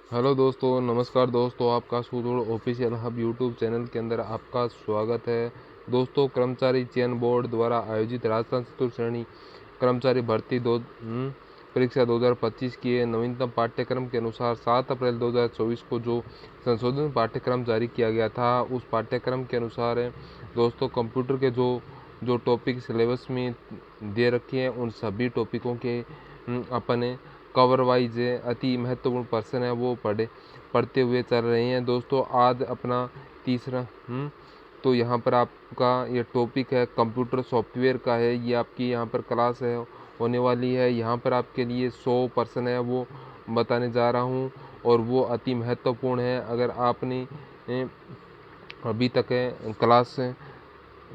Hello दोस्तों, नमस्कार दोस्तों। आपका सुदृढ़ ऑफिशियल हब यूट्यूब चैनल के अंदर आपका स्वागत है। दोस्तों, कर्मचारी चयन बोर्ड द्वारा आयोजित राजस्थान चतुर्थ श्रेणी कर्मचारी भर्ती परीक्षा 2025 की नवीनतम पाठ्यक्रम के अनुसार 7 अप्रैल 2024 को जो संशोधित पाठ्यक्रम जारी किया गया था, उस पाठ्यक्रम के अनुसार दोस्तों कंप्यूटर के जो जो टॉपिक सिलेबस में दे रखे हैं, उन सभी टॉपिकों के अपने कवर वाइज अति महत्वपूर्ण पर्सन है वो पढ़ते हुए चल रहे हैं। दोस्तों, आज अपना तीसरा तो यहाँ पर आपका ये टॉपिक है कंप्यूटर सॉफ्टवेयर का है। ये आपकी यहाँ पर क्लास है होने वाली है। यहाँ पर आपके लिए 100 पर्सन है वो बताने जा रहा हूँ और वो अति महत्वपूर्ण है। अगर आपने अभी तक क्लास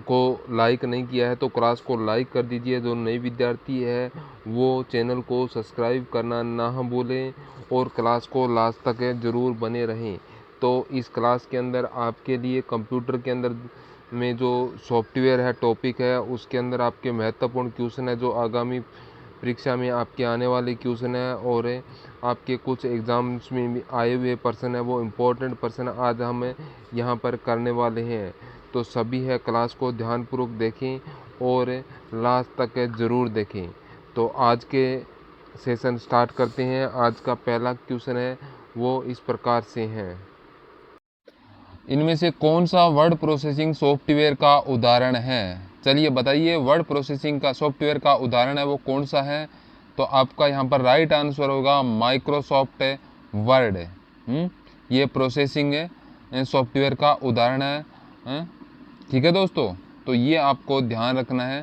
को लाइक नहीं किया है तो क्लास को लाइक कर दीजिए। जो नए विद्यार्थी है वो चैनल को सब्सक्राइब करना ना भूलें और क्लास को लास्ट तक ज़रूर बने रहें। तो इस क्लास के अंदर आपके लिए कंप्यूटर के अंदर में जो सॉफ्टवेयर है टॉपिक है, उसके अंदर आपके महत्वपूर्ण क्वेश्चन है जो आगामी परीक्षा में आपके आने वाले क्वेश्चन है और आपके कुछ एग्ज़ाम्स में भी आए हुए पर्सन है वो इम्पोर्टेंट पर्सन आज हम यहाँ पर करने वाले हैं। तो सभी है क्लास को ध्यानपूर्वक देखें और लास्ट तक ज़रूर देखें। तो आज के सेशन स्टार्ट करते हैं। आज का पहला क्वेश्चन है वो इस प्रकार से है, इनमें से कौन सा वर्ड प्रोसेसिंग सॉफ्टवेयर का उदाहरण है? चलिए बताइए, वर्ड प्रोसेसिंग का सॉफ्टवेयर का उदाहरण है वो कौन सा है? तो आपका यहाँ पर राइट आंसर होगा माइक्रोसॉफ्ट वर्ड। ये प्रोसेसिंग सॉफ्टवेयर का उदाहरण है। ठीक है दोस्तों, तो ये आपको ध्यान रखना है।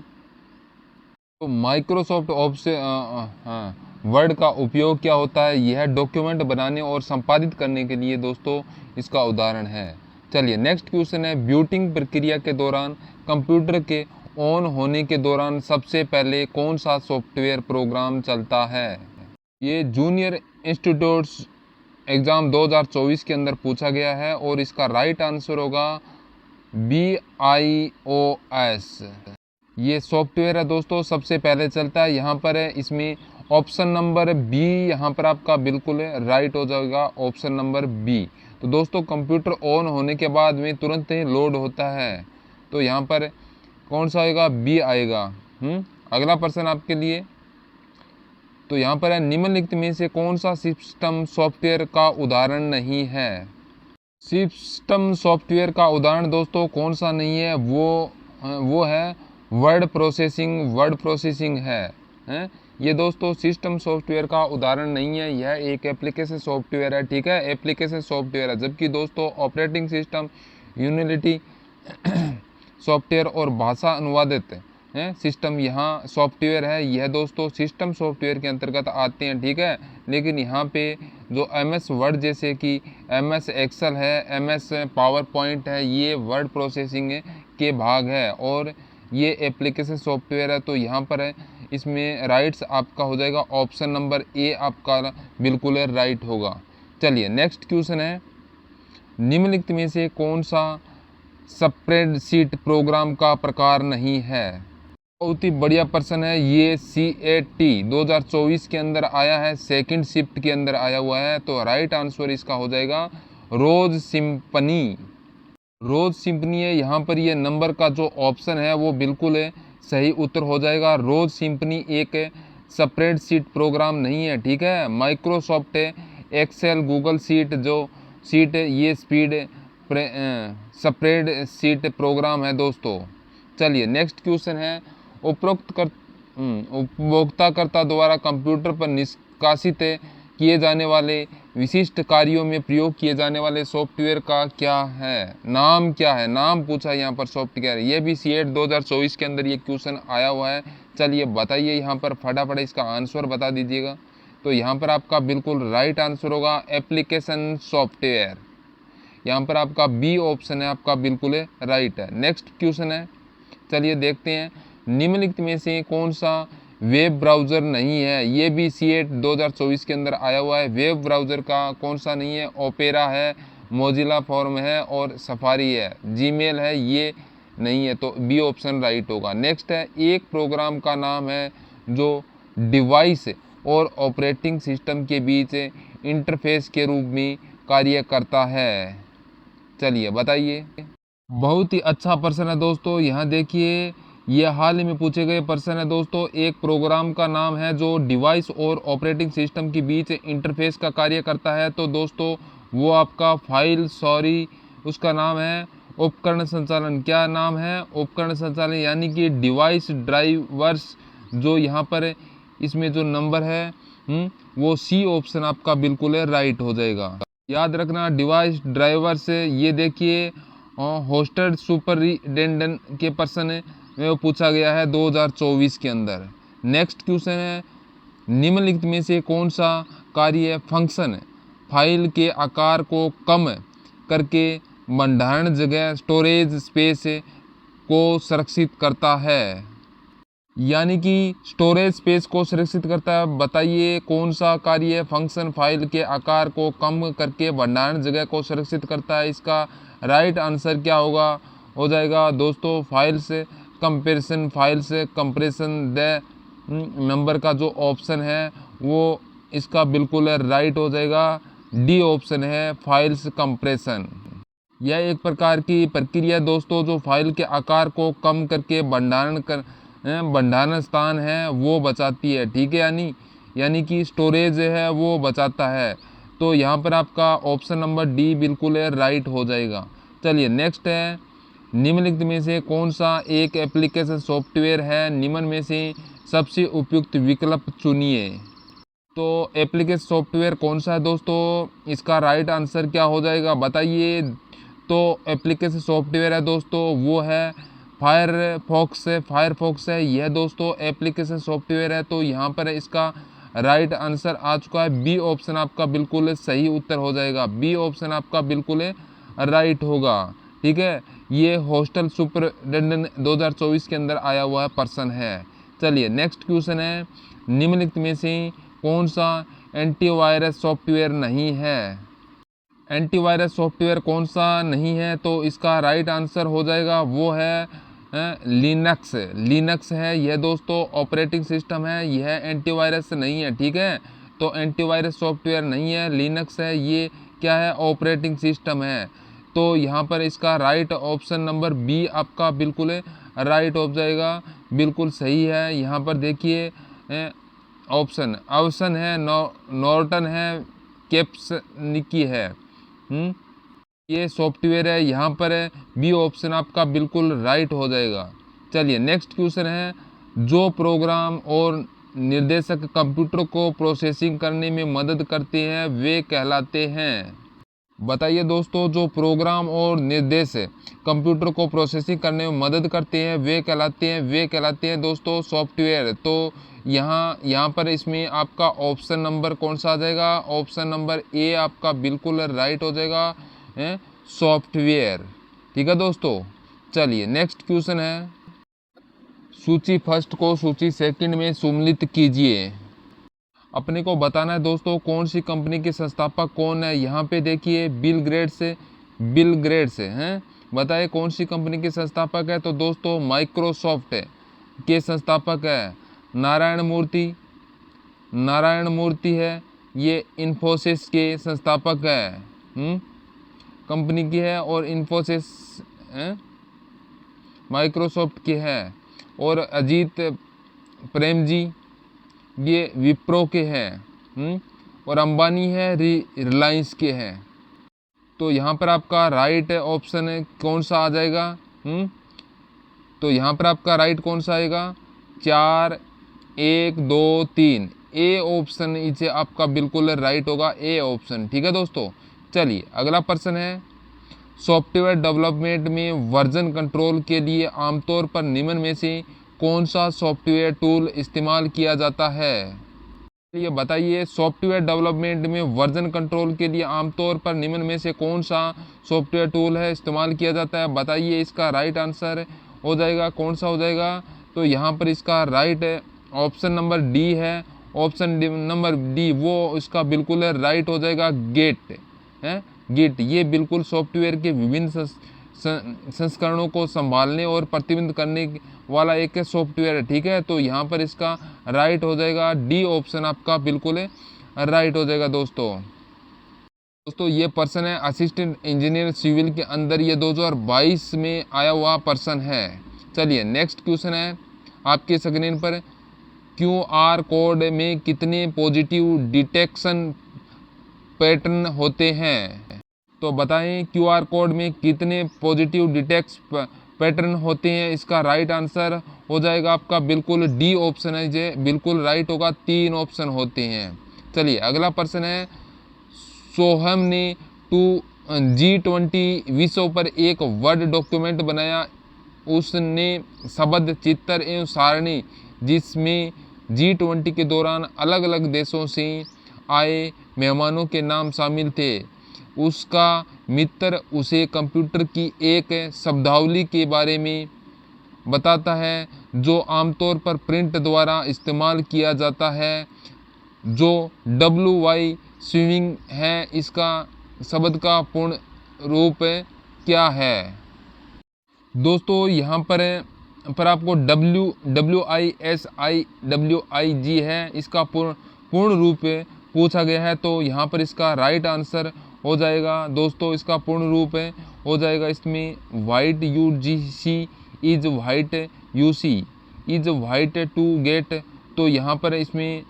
तो माइक्रोसॉफ्ट वर्ड का उपयोग क्या होता है? यह डॉक्यूमेंट बनाने और संपादित करने के लिए दोस्तों इसका उदाहरण है। चलिए नेक्स्ट क्वेश्चन है, ब्यूटिंग प्रक्रिया के दौरान कंप्यूटर के ऑन होने के दौरान सबसे पहले कौन सा सॉफ्टवेयर प्रोग्राम चलता है? ये जूनियर इंस्टीट्यूट्स एग्ज़ाम 2024 के अंदर पूछा गया है और इसका राइट आंसर होगा BIOS। ये सॉफ्टवेयर है दोस्तों सबसे पहले चलता है। यहाँ पर है इसमें ऑप्शन नंबर बी, यहाँ पर आपका बिल्कुल राइट हो जाएगा ऑप्शन नंबर बी। तो दोस्तों कंप्यूटर ऑन होने के बाद में तुरंत ही लोड होता है, तो यहाँ पर कौन सा आएगा? बी आएगा। अगला प्रश्न आपके लिए, तो यहाँ पर है निम्नलिखित में से कौन सा सिस्टम सॉफ्टवेयर का उदाहरण नहीं है? सिस्टम सॉफ्टवेयर का उदाहरण दोस्तों कौन सा नहीं है? वो है वर्ड प्रोसेसिंग है। ये दोस्तों सिस्टम सॉफ्टवेयर का उदाहरण नहीं है, यह एक एप्लीकेशन सॉफ्टवेयर है। ठीक है, एप्लीकेशन सॉफ्टवेयर है। जबकि दोस्तों ऑपरेटिंग सिस्टम, यूटिलिटी सॉफ्टवेयर और भाषा अनुवादित सिस्टम यहाँ सॉफ्टवेयर है। यह दोस्तों सिस्टम सॉफ्टवेयर के अंतर्गत आते हैं। ठीक है, लेकिन यहाँ पे जो MS वर्ड जैसे कि MS एक्सेल है, MS पावर पॉइंट है, ये वर्ड प्रोसेसिंग के भाग है और ये एप्लीकेशन सॉफ्टवेयर है। तो यहाँ पर है इसमें राइट्स आपका हो जाएगा ऑप्शन नंबर ए, आपका बिल्कुल राइट होगा। चलिए नेक्स्ट क्वेश्चन है, निम्नलिखित में से कौन सा स्प्रेडशीट प्रोग्राम का प्रकार नहीं है? बहुत ही बढ़िया प्रश्न है। ये CAT 2024 के अंदर आया है, सेकंड शिफ्ट के अंदर आया हुआ है। तो राइट आंसर इसका हो जाएगा रोज सिंपनी। रोज सिंपनी है। यहाँ पर ये नंबर का जो ऑप्शन है वो बिल्कुल सही उत्तर हो जाएगा। रोज सिंपनी एक स्प्रेडशीट प्रोग्राम नहीं है। ठीक है, माइक्रोसॉफ्ट एक्सेल, गूगल शीट जो शीट ये स्प्रेडशीट प्रोग्राम है दोस्तों। चलिए नेक्स्ट क्वेश्चन है, उपभोक्ताकर्ता द्वारा कंप्यूटर पर निष्कासित किए जाने वाले विशिष्ट कार्यों में प्रयोग किए जाने वाले सॉफ्टवेयर का क्या है नाम? क्या है नाम पूछा है यहाँ पर सॉफ्टवेयर। ये भी CAT 2024 के अंदर ये क्वेश्चन आया हुआ है। चलिए बताइए यहाँ पर फटाफट इसका आंसर बता दीजिएगा। तो यहाँ पर आपका बिल्कुल राइट आंसर होगा एप्लीकेशन सॉफ्टवेयर। यहाँ पर आपका बी ऑप्शन है, आपका बिल्कुल राइट है। नेक्स्ट क्वेश्चन है, चलिए देखते हैं, निम्नलिखित में से कौन सा वेब ब्राउज़र नहीं है? ये भी CAT 2024 के अंदर आया हुआ है। वेब ब्राउज़र का कौन सा नहीं है? ओपेरा है, मोजिला फॉर्म है और सफारी है। जीमेल है, ये नहीं है। तो बी ऑप्शन राइट होगा। नेक्स्ट है, एक प्रोग्राम का नाम है जो डिवाइस और ऑपरेटिंग सिस्टम के बीच इंटरफेस के रूप में कार्य करता है। चलिए बताइए। बहुत ही अच्छा प्रश्न है दोस्तों। यहाँ देखिए, ये हाल ही में पूछे गए प्रश्न है दोस्तों। एक प्रोग्राम का नाम है जो डिवाइस और ऑपरेटिंग सिस्टम के बीच इंटरफेस का कार्य करता है। तो दोस्तों वो आपका उसका नाम है उपकरण संचालन। क्या नाम है? उपकरण संचालन, यानी कि डिवाइस ड्राइवर्स। जो यहाँ पर इसमें जो नंबर है वो सी ऑप्शन आपका बिल्कुल राइट हो जाएगा। याद रखना, डिवाइस ड्राइवर्स ये देखिए होस्टेड सुपरिटेंडेंट के प्रश्न में वो पूछा गया है 2024 के अंदर। नेक्स्ट क्वेश्चन है, निम्नलिखित में से कौन सा कार्य फंक्शन फाइल के आकार को कम करके भंडारण जगह स्टोरेज स्पेस को सुरक्षित करता है? यानी कि स्टोरेज स्पेस को सुरक्षित करता है। बताइए कौन सा कार्य फंक्शन फाइल के आकार को कम करके भंडारण जगह को सुरक्षित करता है? इसका राइट आंसर क्या होगा? हो जाएगा दोस्तों फाइल्स कंप्रेशन द नंबर का जो ऑप्शन है वो इसका बिल्कुल राइट हो जाएगा। डी ऑप्शन है फाइल्स कंप्रेशन। यह एक प्रकार की प्रक्रिया दोस्तों जो फाइल के आकार को कम करके भंडारण स्थान है वो बचाती है। ठीक है, यानी कि स्टोरेज है वो बचाता है। तो यहाँ पर आपका ऑप्शन नंबर डी बिल्कुल राइट हो जाएगा। चलिए नेक्स्ट है, निम्नलिखित में से कौन सा एक एप्लीकेशन सॉफ्टवेयर है? निम्न में से सबसे उपयुक्त विकल्प चुनिए। तो एप्लीकेशन सॉफ्टवेयर कौन सा है दोस्तों? इसका राइट आंसर क्या हो जाएगा बताइए। तो एप्लीकेशन सॉफ्टवेयर है दोस्तों वो है फायरफॉक्स है यह दोस्तों एप्लीकेशन सॉफ्टवेयर है। तो यहाँ पर इसका राइट आंसर आ चुका है। बी ऑप्शन आपका बिल्कुल सही उत्तर हो जाएगा। बी ऑप्शन आपका बिल्कुल राइट होगा। ठीक है, ये हॉस्टल सुपरिटेंडेंट 2024 के अंदर आया हुआ है प्रश्न है। चलिए नेक्स्ट क्वेश्चन है, निम्नलिखित में से कौन सा एंटीवायरस सॉफ्टवेयर नहीं है? एंटीवायरस सॉफ्टवेयर कौन सा नहीं है? तो इसका राइट आंसर हो जाएगा वो है लिनक्स है यह दोस्तों ऑपरेटिंग सिस्टम है, यह एंटीवायरस नहीं है। ठीक है, तो एंटीवायरस सॉफ्टवेयर नहीं है, लिनक्स है। ये क्या है? ऑपरेटिंग सिस्टम है। तो यहाँ पर इसका राइट ऑप्शन नंबर बी आपका बिल्कुल राइट हो जाएगा, बिल्कुल सही है। यहाँ पर देखिए ऑप्शन है नॉर्टन है, कैप्सनिकी है। ये सॉफ्टवेयर है। यहाँ पर बी ऑप्शन आपका बिल्कुल राइट हो जाएगा। चलिए नेक्स्ट क्वेश्चन है, जो प्रोग्राम और निर्देशक कंप्यूटर को प्रोसेसिंग करने में मदद करते हैं वे कहलाते हैं? बताइए दोस्तों, जो प्रोग्राम और निर्देश कंप्यूटर को प्रोसेसिंग करने में मदद करते हैं वे कहलाते हैं दोस्तों सॉफ्टवेयर। तो यहाँ पर इसमें आपका ऑप्शन नंबर कौन सा आ जाएगा? ऑप्शन नंबर ए आपका बिल्कुल राइट हो जाएगा, सॉफ्टवेयर। ठीक है दोस्तों। चलिए नेक्स्ट क्वेश्चन है, सूची फर्स्ट को सूची सेकंड में सम्मिलित कीजिए। अपने को बताना है दोस्तों कौन सी कंपनी के संस्थापक कौन है। यहाँ पे देखिए बिल ग्रेट्स हैं। बताइए कौन सी कंपनी के संस्थापक है? तो दोस्तों माइक्रोसॉफ्ट के संस्थापक है नारायण मूर्ति है, ये इन्फोसिस के संस्थापक है। कंपनी की है और इन्फोसिस माइक्रोसॉफ्ट की है। और अजीत प्रेमजी ये विप्रो के हैं। और अंबानी है रिलायंस के हैं। तो यहाँ पर आपका राइट ऑप्शन कौन सा आ जाएगा? तो यहाँ पर आपका राइट कौन सा आएगा? 4 1 2 3 ए ऑप्शन इसे आपका बिल्कुल राइट होगा, ए ऑप्शन। ठीक है दोस्तों। चलिए अगला प्रश्न है, सॉफ्टवेयर डेवलपमेंट में वर्जन कंट्रोल के लिए आमतौर पर निम्न में से कौन सा सॉफ्टवेयर टूल इस्तेमाल किया जाता है? ये बताइए, सॉफ्टवेयर डेवलपमेंट में वर्जन कंट्रोल के लिए आमतौर पर निम्न में से कौन सा सॉफ्टवेयर टूल है इस्तेमाल किया जाता है? बताइए इसका राइट आंसर हो जाएगा, कौन सा हो जाएगा? तो यहाँ पर इसका राइट ऑप्शन नंबर डी है। ऑप्शन नंबर डी वो इसका बिल्कुल राइट हो जाएगा, गिट। ये बिल्कुल सॉफ्टवेयर के विभिन्न संस्करणों को संभालने और प्रतिबंध करने वाला एक सॉफ्टवेयर है। ठीक है, तो यहाँ पर इसका राइट हो जाएगा, डी ऑप्शन आपका बिल्कुल राइट हो जाएगा दोस्तों ये पर्सन है असिस्टेंट इंजीनियर सिविल के अंदर, ये 2022 में आया हुआ पर्सन है। चलिए नेक्स्ट क्वेश्चन है आपके स्क्रीन पर, QR कोड में कितने पॉजिटिव डिटेक्शन पैटर्न होते हैं? तो बताएं QR कोड में कितने पॉजिटिव डिटेक्ट पैटर्न होते हैं। इसका राइट आंसर हो जाएगा आपका बिल्कुल डी ऑप्शन है, जे बिल्कुल राइट होगा, 3 ऑप्शन होते हैं। चलिए अगला प्रश्न है, सोहम ने G20 विषय पर एक वर्ड डॉक्यूमेंट बनाया। उसने शब्द, चित्र एवं सारणी जिसमें G20 के दौरान अलग अलग देशों से आए मेहमानों के नाम शामिल थे। उसका मित्र उसे कंप्यूटर की एक शब्दावली के बारे में बताता है जो आमतौर पर प्रिंट द्वारा इस्तेमाल किया जाता है, जो WY स्विमिंग है। इसका शब्द का पूर्ण रूप क्या है? दोस्तों यहाँ पर आपको WISIWIG है, इसका पूर्ण रूप पूछा गया है। तो यहाँ पर इसका राइट आंसर हो जाएगा दोस्तों, इसका पूर्ण रूप हो जाएगा इसमें what UGC is what UC is what to get. तो यहाँ पर इसमें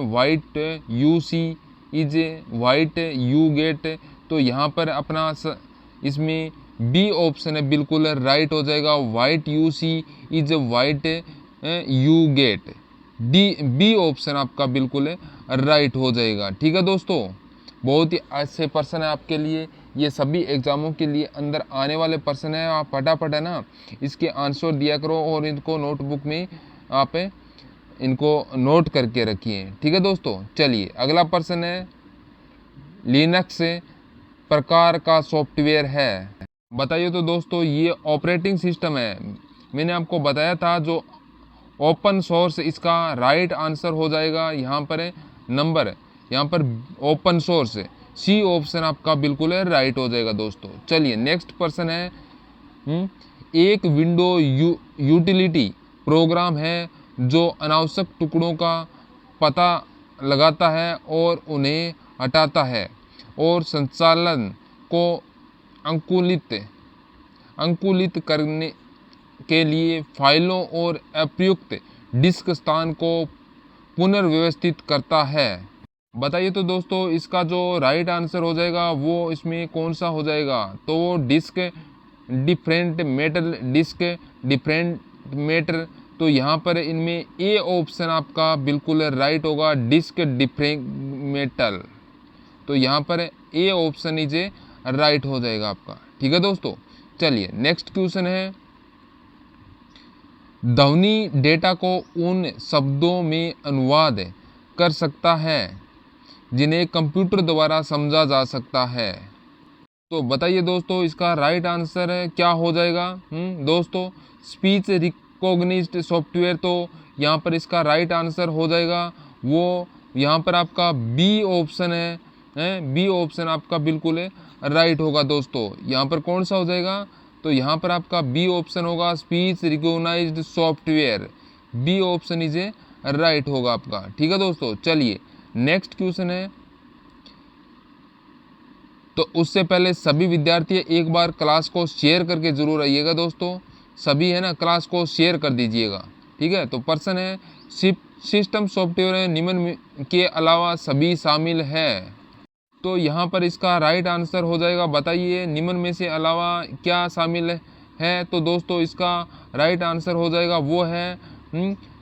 what UC is what you get. तो यहाँ पर अपना इसमें बी ऑप्शन है बिल्कुल राइट हो जाएगा, what UC is what you get. B option आपका बिल्कुल राइट हो जाएगा। ठीक है दोस्तों, बहुत ही अच्छे पर्सन है आपके लिए, ये सभी एग्जामों के लिए अंदर आने वाले पर्सन है। आप फटाफट है ना इसके आंसर दिया करो और इनको नोटबुक में आप इनको नोट करके रखिए। ठीक है दोस्तों, चलिए अगला पर्सन है, लिनक्स प्रकार का सॉफ्टवेयर है, बताइए। तो दोस्तों ये ऑपरेटिंग सिस्टम है, मैंने आपको बताया था जो ओपन सोर्स, इसका राइट आंसर हो जाएगा यहाँ पर नंबर, यहाँ पर ओपन सोर्स सी ऑप्शन आपका बिल्कुल राइट हो जाएगा दोस्तों। चलिए नेक्स्ट पर्सन है, एक विंडो यूटिलिटी प्रोग्राम है जो अनावश्यक टुकड़ों का पता लगाता है और उन्हें हटाता है और संचालन को अंकुलित करने के लिए फाइलों और अप्रयुक्त डिस्क स्थान को पुनर्व्यवस्थित करता है। बताइए तो दोस्तों इसका जो राइट आंसर हो जाएगा वो इसमें कौन सा हो जाएगा? तो वो डिस्क डिफरेंट मैटर। तो यहाँ पर इनमें ए ऑप्शन आपका बिल्कुल राइट होगा, डिस्क डिफरेंट मेटल। तो यहाँ पर ए ऑप्शन इज राइट हो जाएगा आपका। ठीक है दोस्तों, चलिए नेक्स्ट क्वेश्चन है, ध्वनि डेटा को उन शब्दों में अनुवाद कर सकता है जिन्हें कंप्यूटर द्वारा समझा जा सकता है। तो बताइए दोस्तों इसका राइट आंसर क्या हो जाएगा? दोस्तों स्पीच रिकॉग्निज्ड सॉफ्टवेयर। तो यहाँ पर इसका राइट आंसर हो जाएगा वो यहाँ पर आपका बी ऑप्शन है, बी ऑप्शन आपका बिल्कुल राइट होगा दोस्तों। यहाँ पर कौन सा हो जाएगा? तो यहाँ पर आपका बी ऑप्शन होगा, speech recognized software. B option is right होगा आपका। ठीक है दोस्तों, चलिए नेक्स्ट क्वेश्चन है। तो उससे पहले सभी विद्यार्थी एक बार क्लास को शेयर करके जरूर आइएगा दोस्तों, सभी है ना क्लास को शेयर कर दीजिएगा। ठीक है, तो पर्सन है सिस्टम सॉफ्टवेयर निम्न के अलावा सभी शामिल है। तो यहाँ पर इसका राइट आंसर हो जाएगा, बताइए निम्न में से अलावा क्या शामिल है? तो दोस्तों इसका राइट आंसर हो जाएगा वो है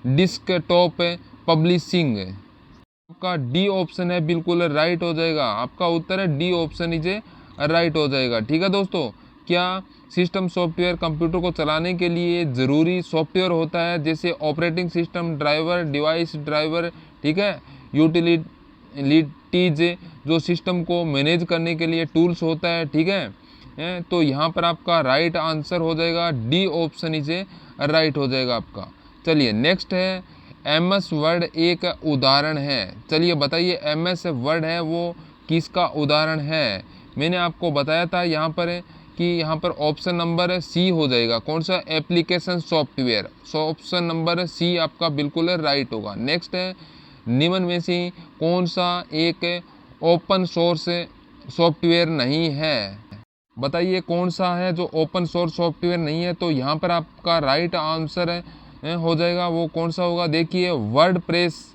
डिस्कटॉप पब्लिशिंग। आपका डी ऑप्शन है बिल्कुल राइट हो जाएगा, आपका उत्तर है डी ऑप्शन इज राइट हो जाएगा। ठीक है दोस्तों, क्या सिस्टम सॉफ्टवेयर कंप्यूटर को चलाने के लिए ज़रूरी सॉफ्टवेयर होता है, जैसे operating system, driver, device driver, ठीक है, यूटिलिटीज जो सिस्टम को मैनेज करने के लिए टूल्स होता है। ठीक है, तो यहाँ पर आपका राइट आंसर हो जाएगा डी ऑप्शन इज राइट हो जाएगा आपका। चलिए नेक्स्ट है, MS वर्ड एक उदाहरण है। चलिए बताइए MS वर्ड है वो किसका उदाहरण है? मैंने आपको बताया था यहाँ पर कि यहाँ पर ऑप्शन नंबर सी हो जाएगा। कौन सा? Application software. So option number C आपका बिल्कुल राइट होगा। नेक्स्ट है, निम्न में से कौन सा एक ओपन सोर्स सॉफ्टवेयर नहीं है? बताइए कौन सा है जो ओपन सोर्स सॉफ्टवेयर नहीं है? तो यहाँ पर आपका राइट आंसर हो जाएगा वो कौन सा होगा? देखिए वर्डप्रेस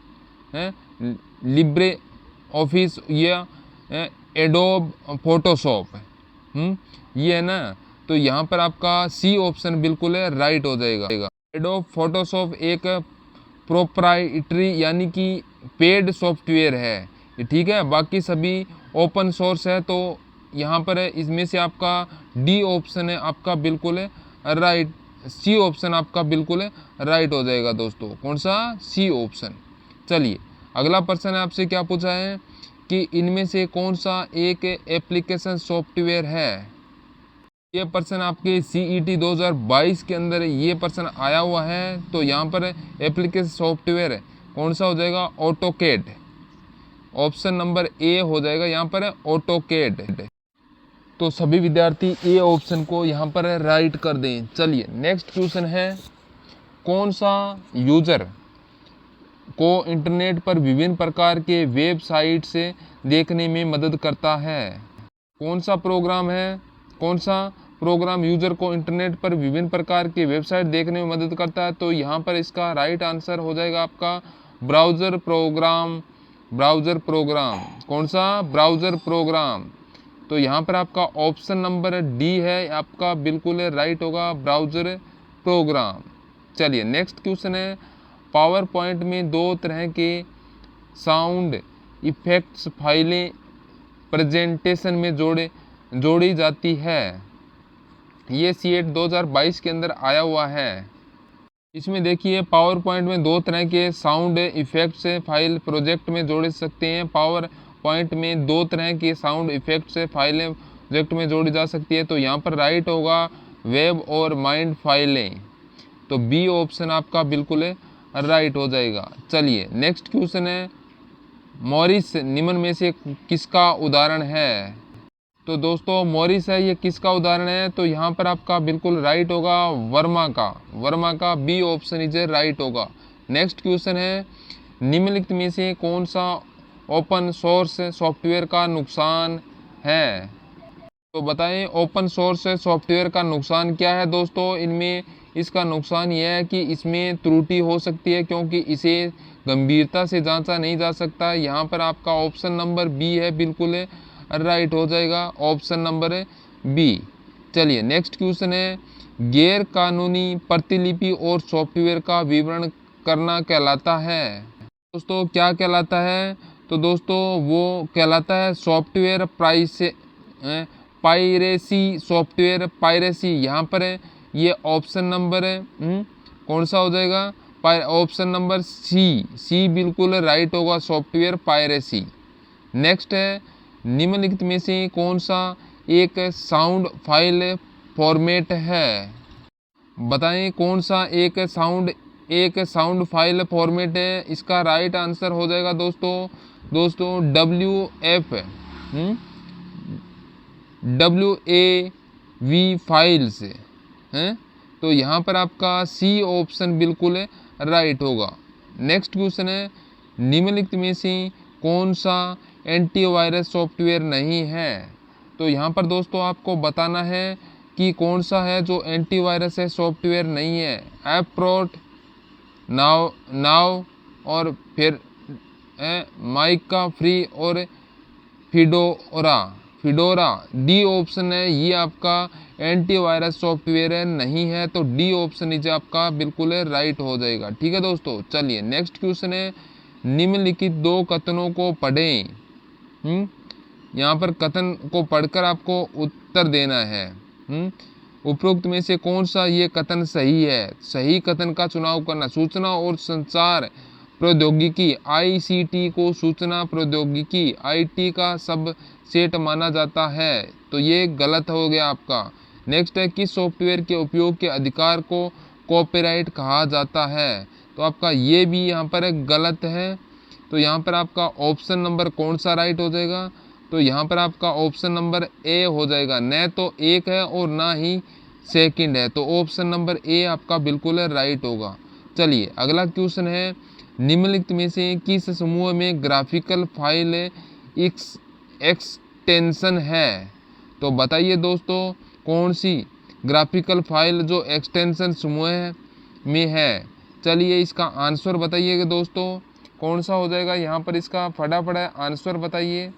है, लिब्रे ऑफिस या एडोब फोटोशॉप, ये है ना। तो यहाँ पर आपका सी ऑप्शन बिल्कुल है राइट हो जाएगा। एडोब फोटोशॉप एक प्रोप्राइटरी यानी कि पेड सॉफ्टवेयर है ये, ठीक है। बाकी सभी ओपन सोर्स है। तो यहाँ पर है इसमें से आपका डी ऑप्शन है आपका बिल्कुल है राइट, सी ऑप्शन आपका बिल्कुल है राइट हो जाएगा दोस्तों। कौन सा? C option. चलिए अगला प्रश्न है आपसे क्या पूछा है कि इनमें से कौन सा एक एप्लीकेशन सॉफ्टवेयर है? ये प्रश्न आपके CET 2022 के अंदर ये प्रश्न आया हुआ है। तो यहाँ पर एप्लीकेशन सॉफ्टवेयर कौन सा हो जाएगा? ऑटोकेड। ऑप्शन नंबर ए हो जाएगा यहाँ पर ऑटोकेड। तो सभी विद्यार्थी ए ऑप्शन को यहाँ पर राइट कर दें। चलिए नेक्स्ट क्वेश्चन है, कौन सा यूजर को इंटरनेट पर विभिन्न प्रकार के वेबसाइट से देखने में मदद करता है? कौन सा प्रोग्राम है, कौन सा प्रोग्राम यूजर को इंटरनेट पर विभिन्न प्रकार के वेबसाइट देखने में मदद करता है? तो यहाँ पर इसका राइट आंसर हो जाएगा आपका ब्राउज़र प्रोग्राम। Browser program. कौन सा? Browser program. तो यहाँ पर आपका ऑप्शन नंबर डी है आपका बिल्कुल राइट होगा, ब्राउज़र प्रोग्राम। चलिए नेक्स्ट क्वेश्चन है, पावर पॉइंट में दो तरह के साउंड इफेक्ट्स फाइलें प्रेजेंटेशन में जोड़ी जाती है। ये CET 2022 के अंदर आया हुआ है। इसमें देखिए पावर पॉइंट में दो तरह के साउंड इफेक्ट्स फाइल प्रोजेक्ट में जोड़ सकते हैं। पावर पॉइंट में दो तरह के साउंड इफेक्ट्स फाइलें प्रोजेक्ट में जोड़ी जा सकती है। तो यहाँ पर राइट होगा वेब और माइंड फाइलें। तो बी ऑप्शन आपका बिल्कुल राइट हो जाएगा। चलिए नेक्स्ट क्वेश्चन है, मॉरिस निम्न में से किसका उदाहरण है? तो दोस्तों मॉरिस है ये किसका उदाहरण है? तो यहाँ पर आपका बिल्कुल राइट होगा वर्मा का। वर्मा का बी ऑप्शन इज राइट होगा। नेक्स्ट क्वेश्चन है, निम्नलिखित में से कौन सा ओपन सोर्स सॉफ्टवेयर का नुकसान है? तो बताएं ओपन सोर्स सॉफ्टवेयर का नुकसान क्या है दोस्तों? इनमें इसका नुकसान यह है कि इसमें त्रुटि हो सकती है क्योंकि इसे गंभीरता से जांचा नहीं जा सकता। यहाँ पर आपका ऑप्शन नंबर बी है बिल्कुल राइट हो जाएगा, ऑप्शन नंबर बी। चलिए नेक्स्ट क्वेश्चन है, गैर कानूनी प्रतिलिपि और सॉफ्टवेयर का विवरण करना कहलाता है। दोस्तों क्या कहलाता है? तो दोस्तों वो कहलाता है सॉफ्टवेयर पायरेसी। सॉफ्टवेयर पायरेसी यहाँ पर है ये ऑप्शन नंबर कौन सा हो जाएगा? ऑप्शन नंबर सी बिल्कुल राइट होगा, सॉफ्टवेयर पायरेसी। नेक्स्ट है, निम्नलिखित में से कौन सा एक साउंड फाइल फॉर्मेट है? बताएं कौन सा एक साउंड फाइल फॉर्मेट है? इसका राइट आंसर हो जाएगा दोस्तों WF WAV फाइल्स हैं। तो यहाँ पर आपका सी ऑप्शन बिल्कुल राइट होगा। नेक्स्ट क्वेश्चन है, निम्नलिखित में से कौन सा एंटीवायरस सॉफ्टवेयर नहीं है? तो यहाँ पर दोस्तों आपको बताना है कि कौन सा है जो एंटीवायरस सॉफ्टवेयर नहीं है। एप्रोट, नाव और फिर माइका फ्री और फिडोरा डी ऑप्शन है ये आपका एंटीवायरस सॉफ्टवेयर नहीं है। तो डी ऑप्शन इज आपका बिल्कुल राइट हो जाएगा। ठीक है दोस्तों। चलिए नेक्स्ट क्वेश्चन है, निम्नलिखित दो कथनों को पढ़ें। यहाँ पर कथन को पढ़कर आपको उत्तर देना है। उपरोक्त में से कौन सा ये कथन सही है? सही कथन का चुनाव करना। सूचना और संचार प्रौद्योगिकी ICT को सूचना प्रौद्योगिकी IT का सब सेट माना जाता है। तो ये गलत हो गया आपका। नेक्स्ट है, किस सॉफ्टवेयर के उपयोग के अधिकार को कॉपीराइट कहा जाता है? तो आपका ये भी यहाँ पर गलत है। तो यहाँ पर आपका ऑप्शन नंबर कौन सा राइट हो जाएगा? तो यहाँ पर आपका ऑप्शन नंबर ए हो जाएगा। न तो एक है और ना ही सेकंड है। तो ऑप्शन नंबर ए आपका बिल्कुल राइट होगा। चलिए अगला क्वेश्चन है, निम्नलिखित में से किस समूह में ग्राफिकल फाइल एक्सटेंशन है? तो बताइए दोस्तों कौन सी ग्राफिकल फाइल जो एक्सटेंशन समूह में है। चलिए इसका आंसर बताइएगा दोस्तों, कौन सा हो जाएगा यहाँ पर, इसका फटाफट आंसर बताइए।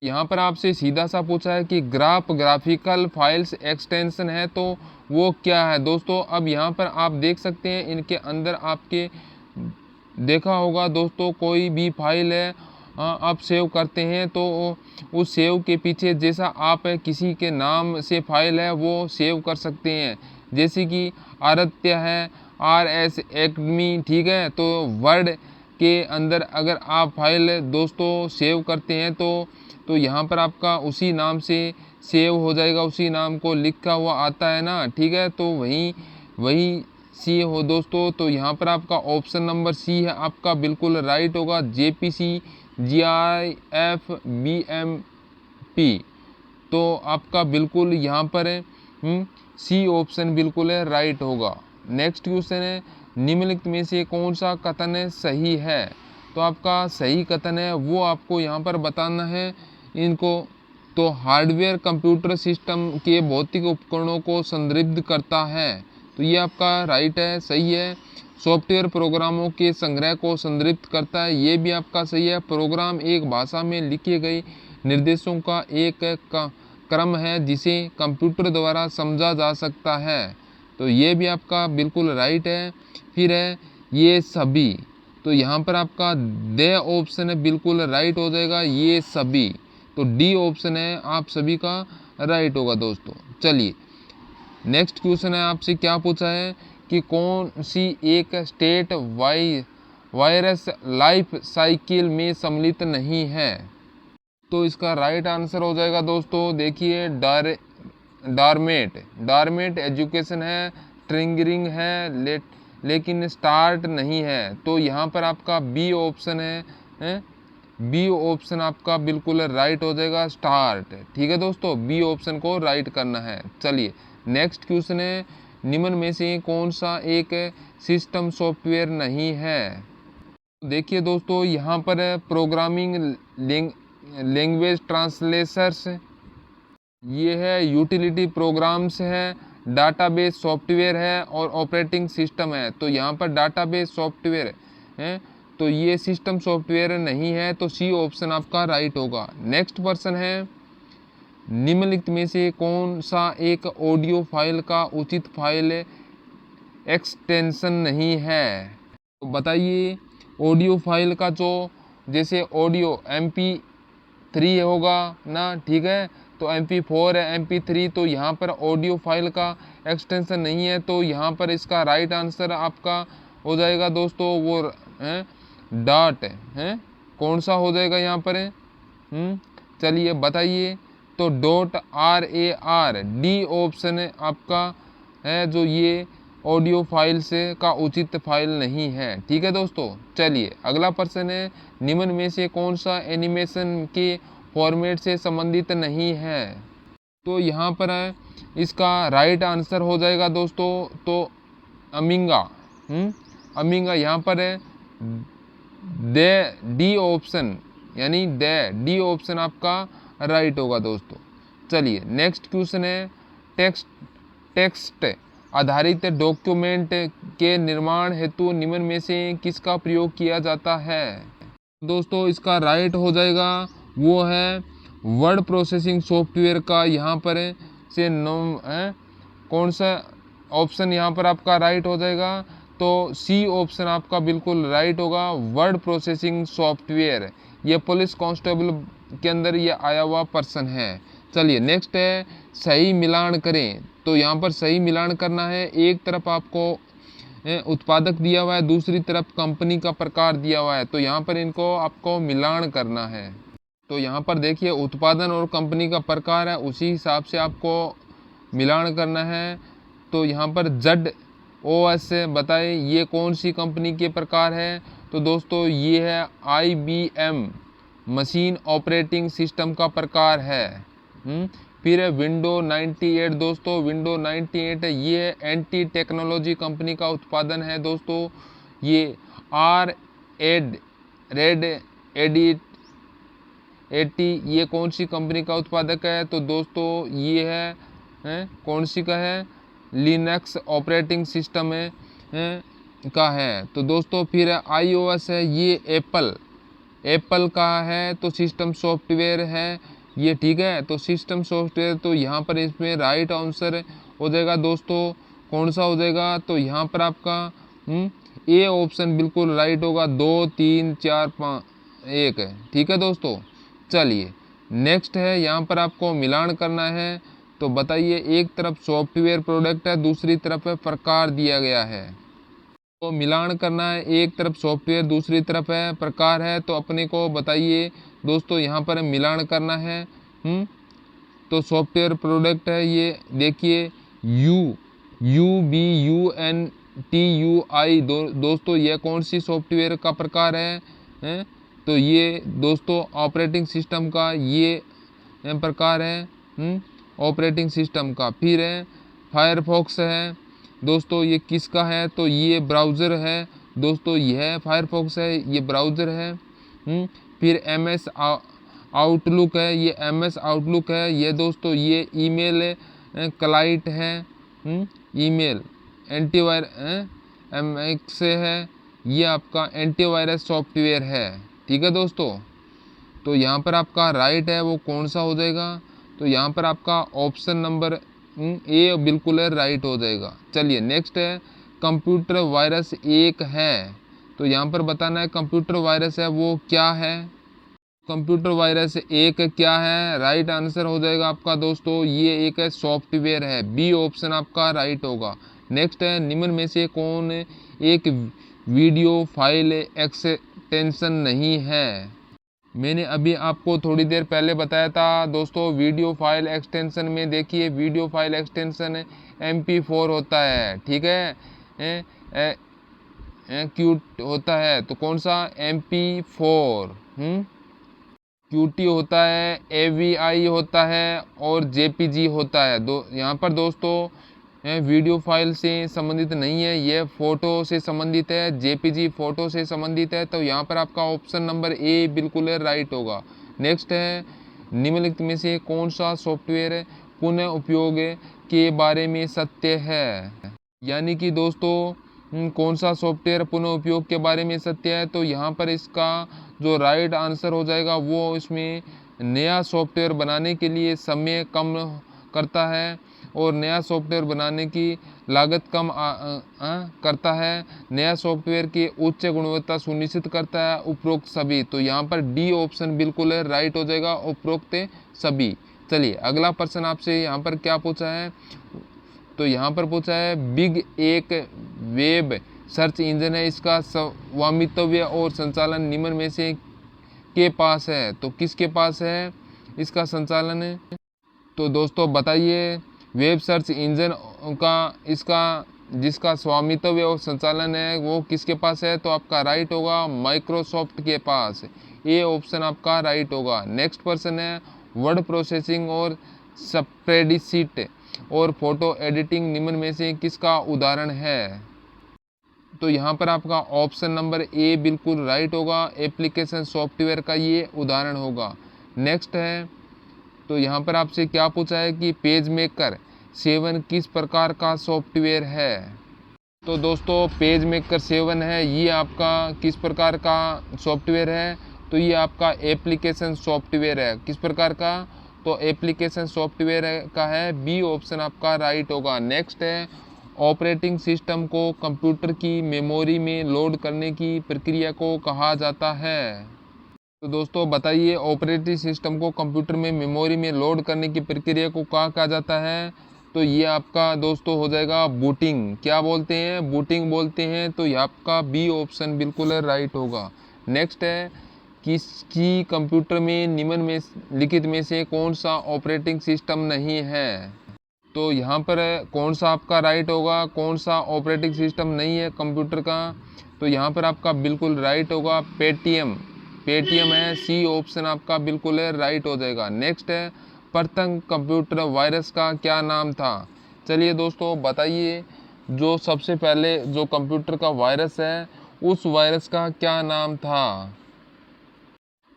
यहाँ पर आपसे सीधा सा पूछा है कि ग्राफिकल फाइल्स एक्सटेंशन है, तो वो क्या है दोस्तों। अब यहाँ पर आप देख सकते हैं इनके अंदर आपके देखा होगा दोस्तों, कोई भी फाइल है आप सेव करते हैं तो उस सेव के पीछे जैसा आप किसी के नाम से फाइल है वो सेव कर सकते हैं, जैसे कि आरत्य है, RS एकेडमी, ठीक है। तो वर्ड के अंदर अगर आप फाइल दोस्तों सेव करते हैं तो यहाँ पर आपका उसी नाम से सेव हो जाएगा, उसी नाम को लिखा हुआ आता है ना, ठीक है। तो वही सी हो दोस्तों। तो यहाँ पर आपका ऑप्शन नंबर सी है आपका बिल्कुल राइट होगा, JPC GIF BMP। तो आपका बिल्कुल यहाँ पर सी ऑप्शन बिल्कुल है राइट होगा। नेक्स्ट क्वेश्चन है, निम्नलिखित में से कौन सा कथन सही है? तो आपका सही कथन है वो आपको यहाँ पर बताना है इनको। तो हार्डवेयर कंप्यूटर सिस्टम के भौतिक उपकरणों को संदर्भित करता है, तो ये आपका राइट है, सही है। सॉफ्टवेयर प्रोग्रामों के संग्रह को संदर्भित करता है, ये भी आपका सही है। प्रोग्राम एक भाषा में लिखे गए निर्देशों का एक क्रम है जिसे कंप्यूटर द्वारा समझा जा सकता है, तो ये भी आपका बिल्कुल राइट है। फिर है ये सभी, तो यहाँ पर आपका दे ऑप्शन है बिल्कुल राइट हो जाएगा, ये सभी। तो डी ऑप्शन है आप सभी का राइट होगा दोस्तों। चलिए नेक्स्ट क्वेश्चन है, आपसे क्या पूछा है कि कौन सी एक स्टेट वायरस लाइफ साइकिल में सम्मिलित नहीं है? तो इसका राइट आंसर हो जाएगा दोस्तों, देखिए डार्मेट एजुकेशन है, ट्रिगरिंग है, लेकिन स्टार्ट नहीं है। तो यहाँ पर आपका बी ऑप्शन है, बी ऑप्शन आपका बिल्कुल राइट हो जाएगा, स्टार्ट, ठीक है दोस्तों। बी ऑप्शन को राइट करना है। चलिए नेक्स्ट क्वेश्चन है, निम्न में से कौन सा एक सिस्टम सॉफ्टवेयर नहीं है? देखिए दोस्तों यहाँ पर प्रोग्रामिंग लैंग्वेज ट्रांसलेशर्स, ये है यूटिलिटी प्रोग्राम्स है, डाटाबेस सॉफ्टवेयर है और ऑपरेटिंग सिस्टम है। तो यहाँ पर डाटाबेस सॉफ्टवेयर है, तो ये सिस्टम सॉफ्टवेयर नहीं है, तो सी ऑप्शन आपका राइट होगा। नेक्स्ट पर्सन है, निम्नलिखित में से कौन सा एक ऑडियो फाइल का उचित फाइल एक्सटेंशन नहीं है? तो बताइए ऑडियो फाइल का, जो जैसे ऑडियो MP3 होगा ना, ठीक है, तो MP4 है, MP3, तो यहाँ पर ऑडियो फाइल का एक्सटेंशन नहीं है, तो यहाँ पर इसका राइट आंसर आपका हो जाएगा दोस्तों वो है डॉट है, कौन सा हो जाएगा यहाँ पर है? चलिए बताइए, तो .rar डी ऑप्शन है आपका है, जो ये ऑडियो फाइल से का उचित फाइल नहीं है, ठीक है दोस्तों। चलिए अगला प्रश्न है, निम्न में से कौन सा एनिमेशन के फॉर्मेट से संबंधित नहीं है? तो यहाँ पर है इसका राइट आंसर हो जाएगा दोस्तों, तो अमिंगा यहाँ पर है डी ऑप्शन, यानी डी ऑप्शन आपका राइट होगा दोस्तों। चलिए नेक्स्ट क्वेश्चन है, टेक्स्ट आधारित डॉक्यूमेंट के निर्माण हेतु निम्न में से किसका प्रयोग किया जाता है? दोस्तों इसका राइट हो जाएगा वो है वर्ड प्रोसेसिंग सॉफ्टवेयर का, यहाँ पर से कौन सा ऑप्शन यहाँ पर आपका राइट हो जाएगा? तो सी ऑप्शन आपका बिल्कुल राइट होगा, वर्ड प्रोसेसिंग सॉफ्टवेयर। ये पुलिस कांस्टेबल के अंदर ये आया हुआ पर्सन है। चलिए नेक्स्ट है, सही मिलान करें। तो यहाँ पर सही मिलान करना है, एक तरफ आपको उत्पादक दिया हुआ है, दूसरी तरफ कंपनी का प्रकार दिया हुआ है, तो यहाँ पर इनको आपको मिलान करना है। तो यहाँ पर देखिए उत्पादन और कंपनी का प्रकार है, उसी हिसाब से आपको मिलान करना है। तो यहाँ पर ZOS बताए ये कौन सी कंपनी के प्रकार है? तो दोस्तों ये है IBM मशीन ऑपरेटिंग सिस्टम का प्रकार है। फिर है विंडो 98 दोस्तों, विंडो 98 ये एंटी टेक्नोलॉजी कंपनी का उत्पादन है दोस्तों। ये आर एड रेड एडिट 80 ये कौन सी कंपनी का उत्पादक है? तो दोस्तों ये है कौन सी का है? लिनक्स ऑपरेटिंग सिस्टम है का है। तो दोस्तों फिर iOS है, ये एप्पल का है, तो सिस्टम सॉफ्टवेयर है ये, ठीक है। तो सिस्टम सॉफ्टवेयर, तो यहाँ पर इसमें राइट आंसर हो जाएगा दोस्तों, कौन सा हो जाएगा? तो यहाँ पर आपका ए ऑप्शन बिल्कुल राइट होगा। 2 3 4 5 1 है, ठीक है दोस्तों। चलिए नेक्स्ट है, यहाँ पर आपको मिलान करना है। तो बताइए, एक तरफ सॉफ्टवेयर प्रोडक्ट है, दूसरी तरफ है प्रकार दिया गया है। तो मिलान करना है, एक तरफ सॉफ्टवेयर दूसरी तरफ है प्रकार है। तो अपने को बताइए दोस्तों, यहाँ पर मिलान करना है। तो सॉफ्टवेयर प्रोडक्ट है ये, देखिए UBUNTUI दोस्तों यह कौन सी सॉफ्टवेयर का प्रकार है? तो ये दोस्तों ऑपरेटिंग सिस्टम का ये प्रकार है ऑपरेटिंग सिस्टम का। फिर है फायरफॉक्स है दोस्तों, ये किसका है? तो ये ब्राउज़र है दोस्तों, यह फायरफॉक्स है, ये ब्राउज़र है। फिर MS आउटलुक है, ये MS आउटलुक है ये दोस्तों, ये ईमेल क्लाइंट है। ईमेल एंटीवायरस MX है, ये आपका एंटीवायरस सॉफ्टवेयर है, ठीक है दोस्तों। तो यहाँ पर आपका राइट है वो कौन सा हो जाएगा? तो यहाँ पर आपका ऑप्शन नंबर ए बिल्कुल है राइट हो जाएगा। चलिए नेक्स्ट है, कंप्यूटर वायरस एक है। तो यहाँ पर बताना है कंप्यूटर वायरस है वो क्या है? कंप्यूटर वायरस एक क्या है? राइट आंसर हो जाएगा आपका दोस्तों, ये एक है सॉफ्टवेयर है, बी ऑप्शन आपका राइट होगा। नेक्स्ट है, निम्न में से कौन एक वीडियो फाइल एक्सटेंशन नहीं है? मैंने अभी आपको थोड़ी देर पहले बताया था दोस्तों, वीडियो फाइल एक्सटेंशन में देखिए, वीडियो फाइल एक्सटेंशन MP4 होता है, ठीक है, क्यूट होता है। तो कौन सा? MP4 QT होता है, AVI होता है और JPG होता है। यहाँ पर दोस्तों वीडियो फाइल से संबंधित नहीं है, ये फ़ोटो से संबंधित है, JPG फ़ोटो से संबंधित है। तो यहाँ पर आपका ऑप्शन नंबर ए बिल्कुल राइट होगा। नेक्स्ट है, निम्नलिखित में से कौन सा सॉफ्टवेयर पुनः उपयोग के बारे में सत्य है? यानी कि दोस्तों कौन सा सॉफ्टवेयर पुनः उपयोग के बारे में सत्य है? तो यहाँ पर इसका जो राइट आंसर हो जाएगा वो, इसमें नया सॉफ्टवेयर बनाने के लिए समय कम करता है और नया सॉफ्टवेयर बनाने की लागत कम करता है, नया सॉफ्टवेयर की उच्च गुणवत्ता सुनिश्चित करता है, उपरोक्त सभी। तो यहाँ पर डी ऑप्शन बिल्कुल राइट हो जाएगा, उपरोक्त सभी। चलिए अगला प्रश्न आपसे यहाँ पर क्या पूछा है? तो यहाँ पर पूछा है, बिग एक वेब सर्च इंजन है, इसका स्वामित्व और संचालन निम्न में से के पास है? तो किसके पास है इसका संचालन? तो दोस्तों बताइए, वेब सर्च इंजन का जिसका स्वामित्व और संचालन है वो किसके पास है? तो आपका राइट होगा माइक्रोसॉफ्ट के पास, ए ऑप्शन आपका राइट होगा। नेक्स्ट पर्सन है, वर्ड प्रोसेसिंग और स्प्रेडशीट और फोटो एडिटिंग निम्न में से किसका उदाहरण है? तो यहाँ पर आपका ऑप्शन नंबर ए बिल्कुल राइट होगा, एप्लीकेशन सॉफ्टवेयर का ये उदाहरण होगा। नेक्स्ट है, तो यहाँ पर आपसे क्या पूछा है कि पेज मेकर 7 किस प्रकार का सॉफ्टवेयर है? तो दोस्तों पेज मेकर 7 है, ये आपका किस प्रकार का सॉफ्टवेयर है? तो ये आपका एप्लीकेशन सॉफ्टवेयर है। किस प्रकार का? तो एप्लीकेशन सॉफ्टवेयर का है, बी ऑप्शन आपका राइट होगा। नेक्स्ट है, ऑपरेटिंग सिस्टम को कंप्यूटर की मेमोरी में लोड करने की प्रक्रिया को कहा जाता है? तो दोस्तों बताइए, ऑपरेटिंग सिस्टम को कंप्यूटर में मेमोरी में लोड करने की प्रक्रिया को क्या कहा जाता है? तो ये आपका दोस्तों हो जाएगा बूटिंग। क्या बोलते हैं? बूटिंग बोलते हैं। तो ये आपका बी ऑप्शन बिल्कुल राइट होगा। नेक्स्ट है, किसी कंप्यूटर में निम्न में लिखित में से कौन सा ऑपरेटिंग सिस्टम नहीं है? तो यहाँ पर कौन सा आपका राइट होगा, कौन सा ऑपरेटिंग सिस्टम नहीं है कंप्यूटर का? तो यहाँ पर आपका बिल्कुल राइट होगा पेटीएम है, सी ऑप्शन आपका बिल्कुल राइट हो जाएगा। नेक्स्ट है, प्रथम कंप्यूटर वायरस का क्या नाम था? चलिए दोस्तों बताइए, जो सबसे पहले जो कंप्यूटर का वायरस है उस वायरस का क्या नाम था?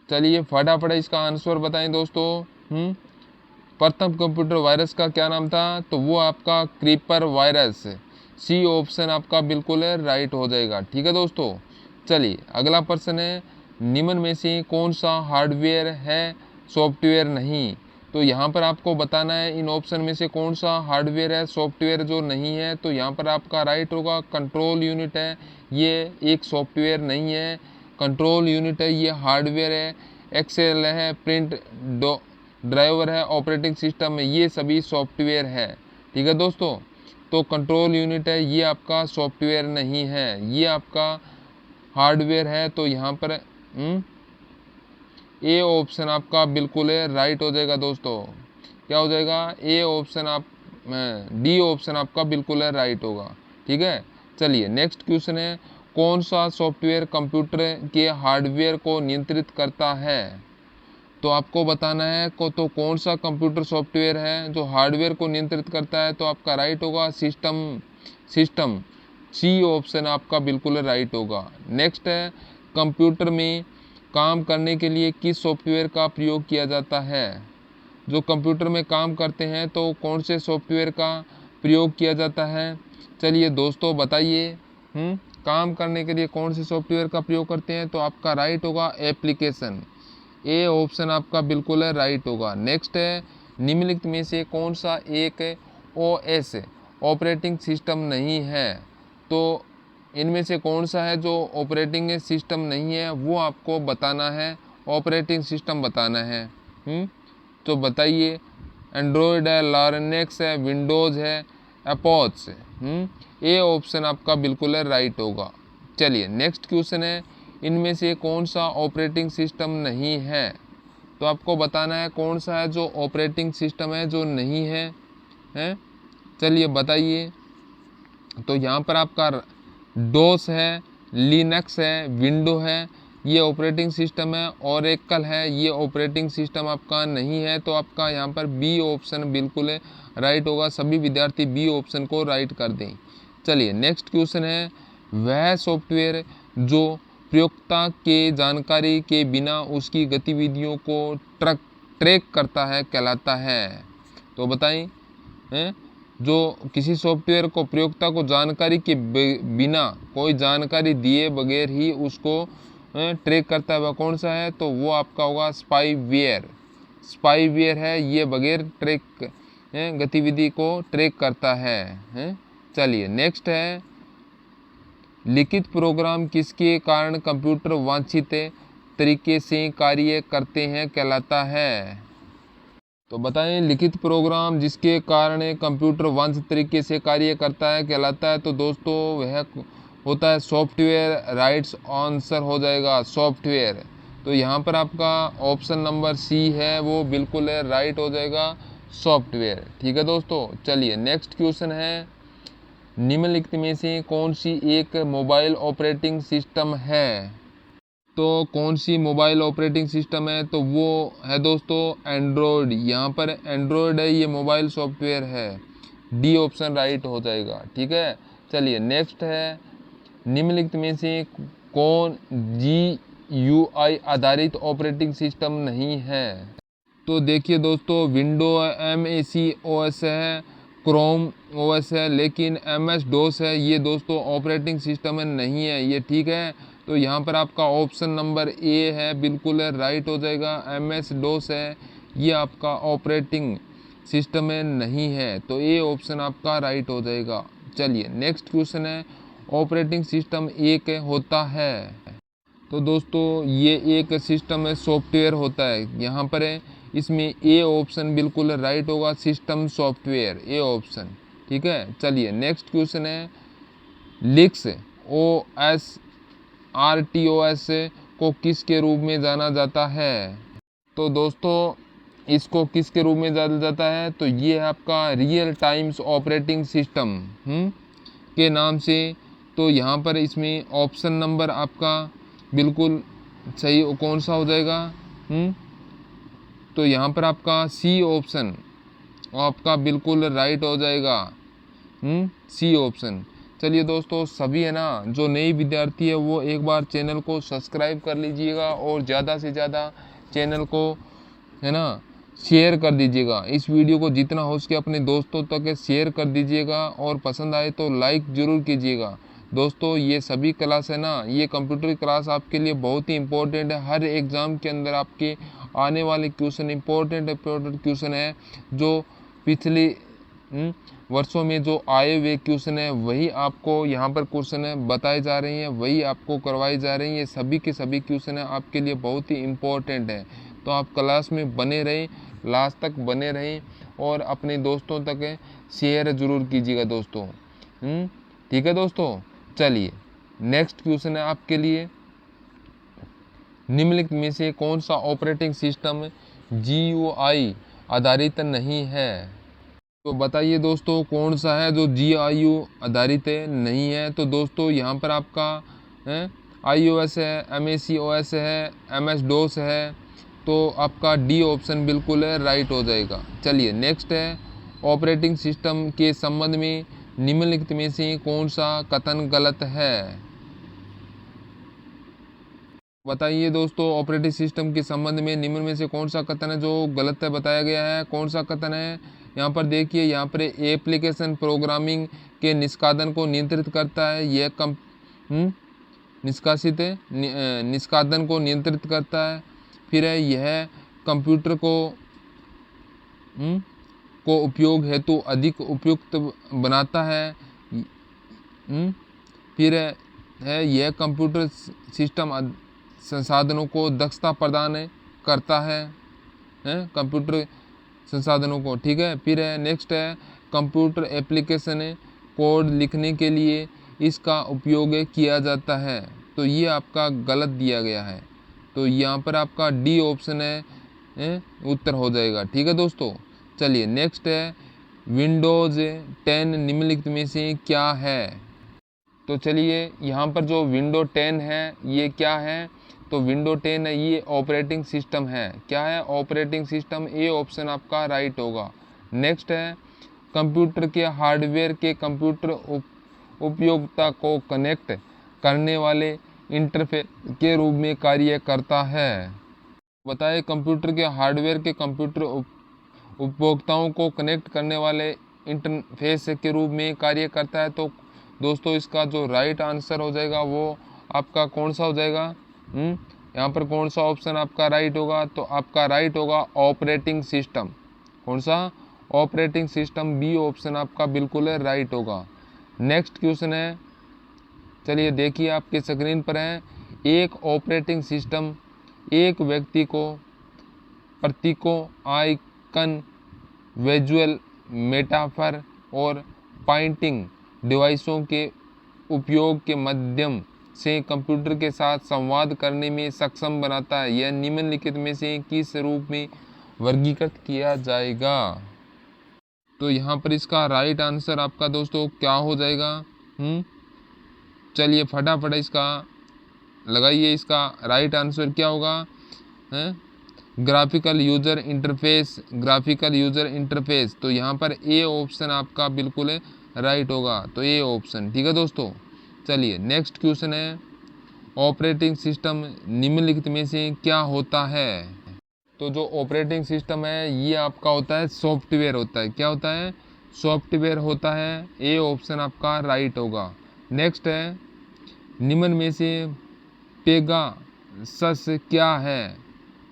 चलिए फटाफट इसका आंसर बताएं दोस्तों। प्रथम कंप्यूटर वायरस का क्या नाम था? तो वो आपका क्रीपर वायरस। सी ऑप्शन आपका बिल्कुल राइट हो जाएगा। ठीक है दोस्तों, चलिए अगला प्रश्न है, निम्न में से कौन सा हार्डवेयर है सॉफ्टवेयर नहीं? तो यहाँ पर आपको बताना है इन ऑप्शन में से कौन सा हार्डवेयर है सॉफ्टवेयर जो नहीं है। तो यहाँ पर आपका राइट होगा कंट्रोल यूनिट है, ये एक सॉफ्टवेयर नहीं है। कंट्रोल यूनिट है, ये हार्डवेयर है। एक्सेल है, प्रिंट ड्राइवर है, ऑपरेटिंग सिस्टम है, ये सभी सॉफ्टवेयर है। ठीक है दोस्तों, तो कंट्रोल यूनिट है, ये आपका सॉफ्टवेयर नहीं है, ये आपका हार्डवेयर है। तो यहाँ पर ए ऑप्शन आपका बिल्कुल राइट हो जाएगा दोस्तों। क्या हो जाएगा? ए ऑप्शन आप डी ऑप्शन आपका बिल्कुल राइट होगा। ठीक है, चलिए नेक्स्ट क्वेश्चन है, कौन सा सॉफ्टवेयर कंप्यूटर के हार्डवेयर को नियंत्रित करता है? तो आपको बताना है तो कौन सा कंप्यूटर सॉफ्टवेयर है जो हार्डवेयर को नियंत्रित करता है? तो आपका राइट होगा सिस्टम। सी ऑप्शन आपका बिल्कुल राइट होगा। नेक्स्ट है, कंप्यूटर में काम करने के लिए किस सॉफ्टवेयर का प्रयोग किया जाता है? जो कंप्यूटर में काम करते हैं तो कौन से सॉफ्टवेयर का प्रयोग किया जाता है? चलिए दोस्तों बताइए, काम करने के लिए कौन से सॉफ्टवेयर का प्रयोग करते हैं? तो आपका राइट होगा एप्लीकेशन। ए ऑप्शन आपका बिल्कुल राइट होगा। नेक्स्ट है, निम्नलिखित में से कौन सा एक ओएस ऑपरेटिंग सिस्टम नहीं है? तो इनमें से कौन सा है जो ऑपरेटिंग सिस्टम नहीं है, वो आपको बताना है, ऑपरेटिंग सिस्टम बताना है। तो बताइए, एंड्रॉयड है, लाइनक्स है, विंडोज़ है, अपोच। ए ऑप्शन आपका बिल्कुल राइट होगा। चलिए नेक्स्ट क्वेश्चन है, इनमें से कौन सा ऑपरेटिंग सिस्टम नहीं है? तो आपको बताना है कौन सा है जो ऑपरेटिंग सिस्टम है जो नहीं है, हैं? चलिए बताइए। तो यहाँ पर आपका डोस है, लिनक्स है, विंडो है, ये ऑपरेटिंग सिस्टम है। ओरेकल है, ये ऑपरेटिंग सिस्टम आपका नहीं है। तो आपका यहाँ पर बी ऑप्शन बिल्कुल राइट होगा। सभी विद्यार्थी बी ऑप्शन को राइट कर दें। चलिए नेक्स्ट क्वेश्चन है, वह सॉफ्टवेयर जो प्रयोक्ता के जानकारी के बिना उसकी गतिविधियों को ट्रैक करता है कहलाता है? तो बताएं, जो किसी सॉफ्टवेयर को प्रयोक्ता को जानकारी के बिना, कोई जानकारी दिए बगैर ही उसको ट्रैक करता है, वह कौन सा है? तो वो आपका होगा स्पाईवेयर है, ये बगैर ट्रैक गतिविधि को ट्रैक करता है। चलिए नेक्स्ट है, लिखित प्रोग्राम किसके कारण कंप्यूटर वांछित तरीके से कार्य करते हैं कहलाता है? तो बताएं, लिखित प्रोग्राम जिसके कारण कंप्यूटर वांछित तरीके से कार्य करता है कहलाता है? तो दोस्तों वह होता है सॉफ्टवेयर। राइट्स आंसर हो जाएगा सॉफ्टवेयर। तो यहाँ पर आपका ऑप्शन नंबर सी है, वो बिल्कुल राइट हो जाएगा सॉफ्टवेयर। ठीक है दोस्तों, चलिए नेक्स्ट क्वेश्चन है, निम्नलिखित में से कौन सी एक मोबाइल ऑपरेटिंग सिस्टम है? तो कौन सी मोबाइल ऑपरेटिंग सिस्टम है? तो वो है दोस्तों एंड्रॉयड। यहाँ पर एंड्रॉयड है, ये मोबाइल सॉफ्टवेयर है। डी ऑप्शन राइट हो जाएगा। ठीक है, चलिए नेक्स्ट है, निम्नलिखित में से कौन GUI आधारित ऑपरेटिंग सिस्टम नहीं है? तो देखिए दोस्तों, विंडो MAC OS है, क्रोम OS है, लेकिन MS DOS है, ये दोस्तों ऑपरेटिंग सिस्टम नहीं है ये। ठीक है, तो यहाँ पर आपका ऑप्शन नंबर ए है, बिल्कुल राइट हो जाएगा। MS DOS है, ये आपका ऑपरेटिंग सिस्टम नहीं है। तो ए ऑप्शन आपका राइट हो जाएगा। चलिए नेक्स्ट क्वेश्चन है, ऑपरेटिंग सिस्टम एक होता है? तो दोस्तों ये एक सिस्टम सॉफ्टवेयर होता है। यहाँ पर इसमें ए ऑप्शन बिल्कुल राइट होगा, सिस्टम सॉफ्टवेयर, ए ऑप्शन। ठीक है, चलिए नेक्स्ट क्वेश्चन है, लिनक्स OS RTOS को किसके रूप में जाना जाता है? तो दोस्तों इसको किसके रूप में जाना जाता है? तो ये है आपका रियल टाइम्स ऑपरेटिंग सिस्टम के नाम से। तो यहाँ पर इसमें ऑप्शन नंबर आपका बिल्कुल सही कौन सा हो जाएगा? तो यहाँ पर आपका सी ऑप्शन आपका बिल्कुल राइट हो जाएगा। C option. चलिए दोस्तों, सभी है ना जो नई विद्यार्थी है वो एक बार चैनल को सब्सक्राइब कर लीजिएगा और ज़्यादा से ज़्यादा चैनल को है ना शेयर कर दीजिएगा। इस वीडियो को जितना हो सके अपने दोस्तों तक शेयर कर दीजिएगा और पसंद आए तो लाइक ज़रूर कीजिएगा। दोस्तों, ये सभी क्लास है ना, ये कंप्यूटर की क्लास आपके लिए बहुत ही इम्पोर्टेंट है। हर एग्ज़ाम के अंदर आपके आने वाले क्वेश्चन इम्पोर्टेंट क्वेश्चन है, जो पिछले वर्षों में जो आए हुए क्वेश्चन है वही आपको यहाँ पर क्वेश्चन है बताए जा रही हैं, वही आपको करवाई जा रही हैं। ये सभी के सभी क्वेश्चन है आपके लिए बहुत ही इम्पोर्टेंट है। तो आप क्लास में बने रहें, लास्ट तक बने रहें और अपने दोस्तों तक शेयर ज़रूर कीजिएगा दोस्तों। ठीक है दोस्तों, चलिए नेक्स्ट क्वेश्चन है आपके लिए, निम्नलिखित में से कौन सा ऑपरेटिंग सिस्टम GUI आधारित नहीं है? तो बताइए दोस्तों कौन सा है जो GUI आधारित नहीं है। तो दोस्तों यहाँ पर आपका iOS है, MacOS है, MS-DOS है, तो आपका डी ऑप्शन बिल्कुल है राइट हो जाएगा। चलिए नेक्स्ट है, ऑपरेटिंग सिस्टम के संबंध में निम्नलिखित में से कौन सा कथन गलत है? बताइए दोस्तों, ऑपरेटिंग सिस्टम के संबंध में निम्न में से कौन सा कथन है जो गलत है बताया गया है? कौन सा कथन है? यहाँ पर देखिए, यहाँ पर एप्लीकेशन प्रोग्रामिंग के निष्पादन को नियंत्रित करता है, यह निष्पादन को नियंत्रित करता है। फिर है यह कंप्यूटर को उपयोग हेतु अधिक उपयुक्त बनाता है। फिर है यह कंप्यूटर सिस्टम संसाधनों को दक्षता प्रदान करता है, कंप्यूटर संसाधनों को, ठीक है। फिर है नेक्स्ट है, कंप्यूटर एप्लीकेशन कोड लिखने के लिए इसका उपयोग किया जाता है। तो ये आपका गलत दिया गया है, तो यहाँ पर आपका डी ऑप्शन है उत्तर हो जाएगा। ठीक है दोस्तों, चलिए नेक्स्ट है, विंडोज़ 10 निम्नलिखित में से क्या है? तो चलिए यहाँ पर जो विंडो 10 है ये क्या है? तो विंडो 10 है, ये ऑपरेटिंग सिस्टम है। क्या है? Operating system. ए ऑप्शन आपका राइट होगा। नेक्स्ट है, कंप्यूटर के हार्डवेयर के कंप्यूटर उपयोगिता को कनेक्ट करने वाले इंटरफेस के रूप में कार्य करता है। बताइए, कंप्यूटर के हार्डवेयर के कंप्यूटर उपभोक्ताओं को कनेक्ट करने वाले इंटरफेस के रूप में कार्य करता है। तो दोस्तों इसका जो राइट आंसर हो जाएगा वो आपका कौन सा हो जाएगा? यहाँ पर कौन सा ऑप्शन आपका राइट होगा? तो आपका राइट होगा ऑपरेटिंग सिस्टम। कौन सा? Operating system. बी ऑप्शन आपका बिल्कुल है राइट होगा। नेक्स्ट क्वेश्चन है, चलिए देखिए आपके स्क्रीन पर है, एक ऑपरेटिंग सिस्टम एक व्यक्ति को प्रतीकों, आइकन, विजुअल मेटाफर और पॉइंटिंग डिवाइसों के उपयोग के माध्यम से कंप्यूटर के साथ संवाद करने में सक्षम बनाता है। यह निम्नलिखित में से किस रूप में वर्गीकृत किया जाएगा? तो यहाँ पर इसका राइट आंसर आपका दोस्तों क्या हो जाएगा? चलिए फटाफट इसका लगाइए, इसका राइट आंसर क्या होगा? Graphical user interface. Graphical user interface. तो यहाँ पर ए ऑप्शन आपका बिल्कुल है राइट होगा, तो ए ऑप्शन। ठीक है दोस्तों, चलिए नेक्स्ट क्वेश्चन है, ऑपरेटिंग सिस्टम निम्नलिखित में से क्या होता है? तो जो ऑपरेटिंग सिस्टम है ये आपका होता है सॉफ्टवेयर होता है। क्या होता है? सॉफ्टवेयर होता है। ए ऑप्शन आपका राइट होगा। नेक्स्ट है, निम्न में से पेगासस क्या है?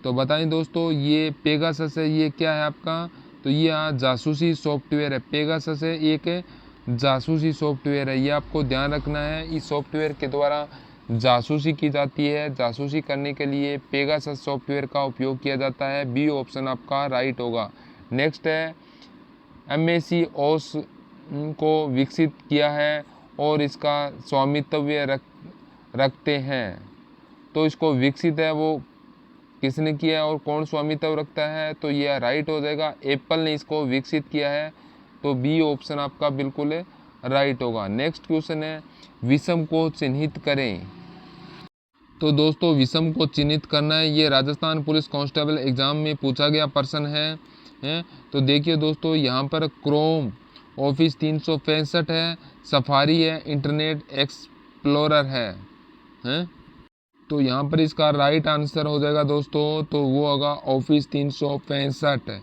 तो बताएं दोस्तों, ये पेगासस है, ये क्या है आपका? तो ये जासूसी सॉफ्टवेयर है। पेगासस है एक जासूसी सॉफ्टवेयर है, ये आपको ध्यान रखना है। इस सॉफ्टवेयर के द्वारा जासूसी की जाती है। जासूसी करने के लिए पेगासस सॉफ्टवेयर का उपयोग किया जाता है। बी ऑप्शन आपका राइट होगा। नेक्स्ट है, MacOS को विकसित किया है और इसका स्वामित्व रखते हैं। तो इसको विकसित है वो किसने किया है और कौन स्वामित्व रखता है? तो यह राइट हो जाएगा, एप्पल ने इसको विकसित किया है। तो बी ऑप्शन आपका बिल्कुल राइट होगा। नेक्स्ट क्वेश्चन है, विषम को चिन्हित करें। तो दोस्तों विषम को चिन्हित करना है, ये राजस्थान पुलिस कांस्टेबल एग्जाम में पूछा गया प्रश्न है। तो देखिए दोस्तों, यहाँ पर क्रोम ऑफिस 365 है, सफारी है, इंटरनेट एक्सप्लोरर है, हैं? तो यहाँ पर इसका राइट आंसर हो जाएगा दोस्तों, तो वो होगा ऑफिस 365 है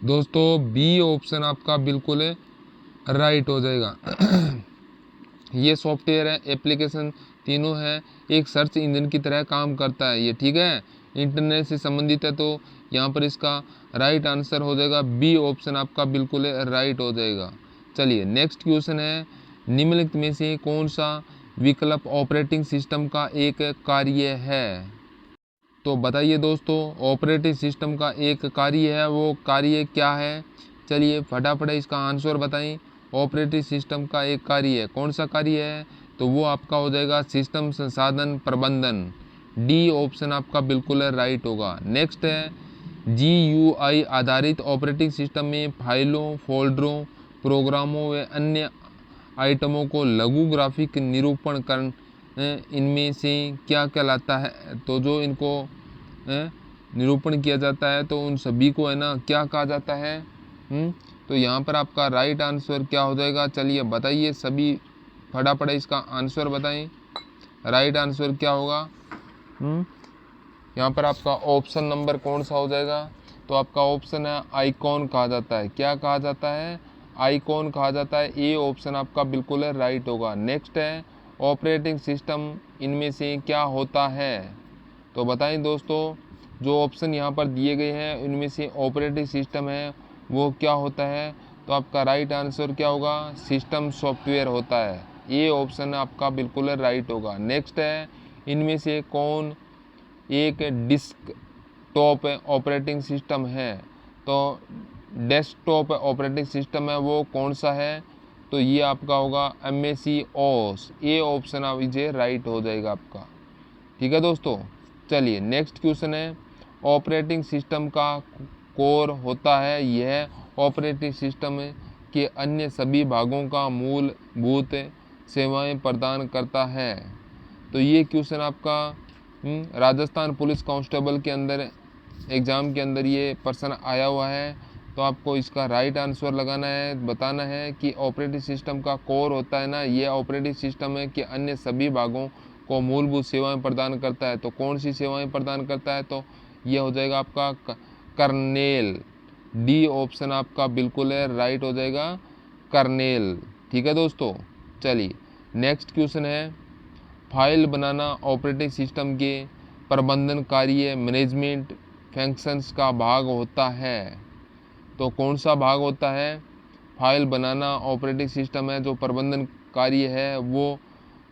दोस्तों। बी ऑप्शन आपका बिल्कुल राइट हो जाएगा। ये सॉफ्टवेयर है, एप्लीकेशन तीनों है, एक सर्च इंजन की तरह काम करता है ये, ठीक है, इंटरनेट से संबंधित है। तो यहाँ पर इसका राइट आंसर हो जाएगा बी ऑप्शन आपका बिल्कुल राइट हो जाएगा। चलिए नेक्स्ट क्वेश्चन है, निम्नलिखित में से कौन सा विकल्प ऑपरेटिंग सिस्टम का एक कार्य है? तो बताइए दोस्तों, ऑपरेटिंग सिस्टम का एक कार्य है, वो कार्य क्या है? चलिए फटाफट इसका आंसर बताएं। ऑपरेटिंग सिस्टम का एक कार्य है, कौन सा कार्य है? तो वो आपका हो जाएगा सिस्टम संसाधन प्रबंधन। डी ऑप्शन आपका बिल्कुल राइट होगा। नेक्स्ट है, GUI आधारित ऑपरेटिंग सिस्टम में फाइलों, फोल्डरों, प्रोग्रामों व अन्य आइटमों को लघु ग्राफिक निरूपण कर इनमें से क्या कहलाता है? तो जो इनको निरूपण किया जाता है तो उन सभी को है ना क्या कहा जाता है? तो यहाँ पर आपका राइट आंसर क्या हो जाएगा? चलिए बताइए सभी फटाफट इसका आंसर बताएं। राइट आंसर क्या होगा? यहाँ पर आपका ऑप्शन नंबर कौन सा हो जाएगा? तो आपका ऑप्शन है आइकॉन कहा जाता है। क्या कहा जाता है? आइकॉन कहा जाता है। ए ऑप्शन आपका बिल्कुल राइट होगा। नेक्स्ट है, ऑपरेटिंग सिस्टम इनमें से क्या होता है? तो बताएं दोस्तों, जो ऑप्शन यहाँ पर दिए गए हैं इनमें से ऑपरेटिंग सिस्टम है वो क्या होता है? तो आपका राइट आंसर क्या होगा? सिस्टम सॉफ्टवेयर होता है। ये ऑप्शन आपका बिल्कुल राइट होगा। नेक्स्ट है, इनमें से कौन एक डेस्कटॉप ऑपरेटिंग सिस्टम है? तो डेस्कटॉप ऑपरेटिंग सिस्टम है वो कौन सा है? तो ये आपका होगा MS-OS। ये ऑप्शन आप इसे राइट हो जाएगा आपका, ठीक है दोस्तों। चलिए नेक्स्ट क्वेश्चन है, ऑपरेटिंग सिस्टम का कोर होता है, यह ऑपरेटिंग सिस्टम के अन्य सभी भागों का मूलभूत सेवाएं प्रदान करता है। तो ये क्वेश्चन आपका राजस्थान पुलिस कांस्टेबल के अंदर एग्ज़ाम के अंदर ये प्रश्न आया हुआ है। तो आपको इसका राइट आंसर लगाना है, बताना है कि ऑपरेटिंग सिस्टम का कोर होता है ना, ये ऑपरेटिंग सिस्टम है कि अन्य सभी भागों को मूलभूत सेवाएं प्रदान करता है। तो कौन सी सेवाएं प्रदान करता है? तो ये हो जाएगा आपका कर्नेल। डी ऑप्शन आपका बिल्कुल है राइट हो जाएगा, कर्नेल, ठीक है दोस्तों। चलिए नेक्स्ट क्वेश्चन है, फाइल बनाना ऑपरेटिंग सिस्टम के प्रबंधन कार्य मैनेजमेंट फंक्शंस का भाग होता है। तो कौन सा भाग होता है? फाइल बनाना ऑपरेटिंग सिस्टम है जो प्रबंधन कार्य है वो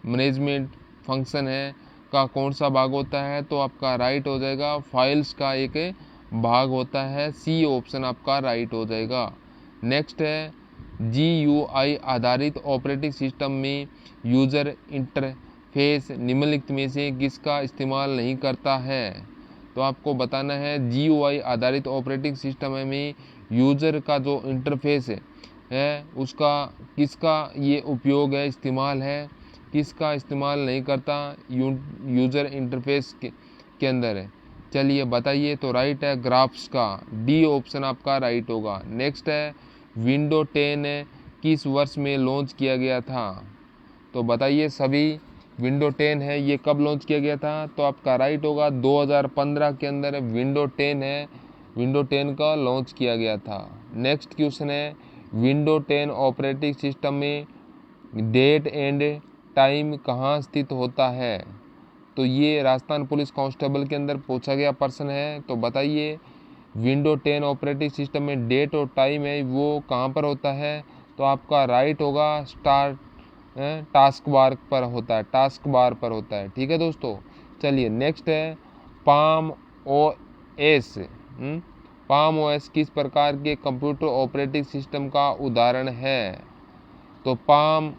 मैनेजमेंट फंक्शन है का कौन सा भाग होता है? तो आपका राइट हो जाएगा फाइल्स का एक भाग होता है। सी ऑप्शन आपका राइट हो जाएगा। नेक्स्ट है, GUI आधारित ऑपरेटिंग सिस्टम में यूज़र इंटरफेस निम्नलिखित में से किसका इस्तेमाल नहीं करता है? तो आपको बताना है GUI आधारित ऑपरेटिंग सिस्टम में यूज़र का जो इंटरफेस है उसका किसका ये उपयोग है, इस्तेमाल है, किसका इस्तेमाल नहीं करता यूज़र इंटरफेस के अंदर है? चलिए बताइए। तो राइट है ग्राफ्स का। डी ऑप्शन आपका राइट होगा। नेक्स्ट है, विंडो 10 किस वर्ष में लॉन्च किया गया था? तो बताइए सभी, विंडो 10 है ये कब लॉन्च किया गया था? तो आपका राइट होगा 2015 के अंदर विंडो 10 है, विंडो 10 का लॉन्च किया गया था। नेक्स्ट क्वेश्चन है, विंडो 10 ऑपरेटिंग सिस्टम में डेट एंड टाइम कहाँ स्थित होता है? तो ये राजस्थान पुलिस कांस्टेबल के अंदर पूछा गया प्रश्न है। तो बताइए विंडो 10 ऑपरेटिंग सिस्टम में डेट और टाइम है वो कहाँ पर होता है? तो आपका राइट होगा स्टार्ट टास्क बार पर होता है, टास्क बार पर होता है, ठीक है दोस्तों। चलिए नेक्स्ट है, पाम OS। पाम OS किस प्रकार के कंप्यूटर ऑपरेटिंग सिस्टम का उदाहरण है? तो पाम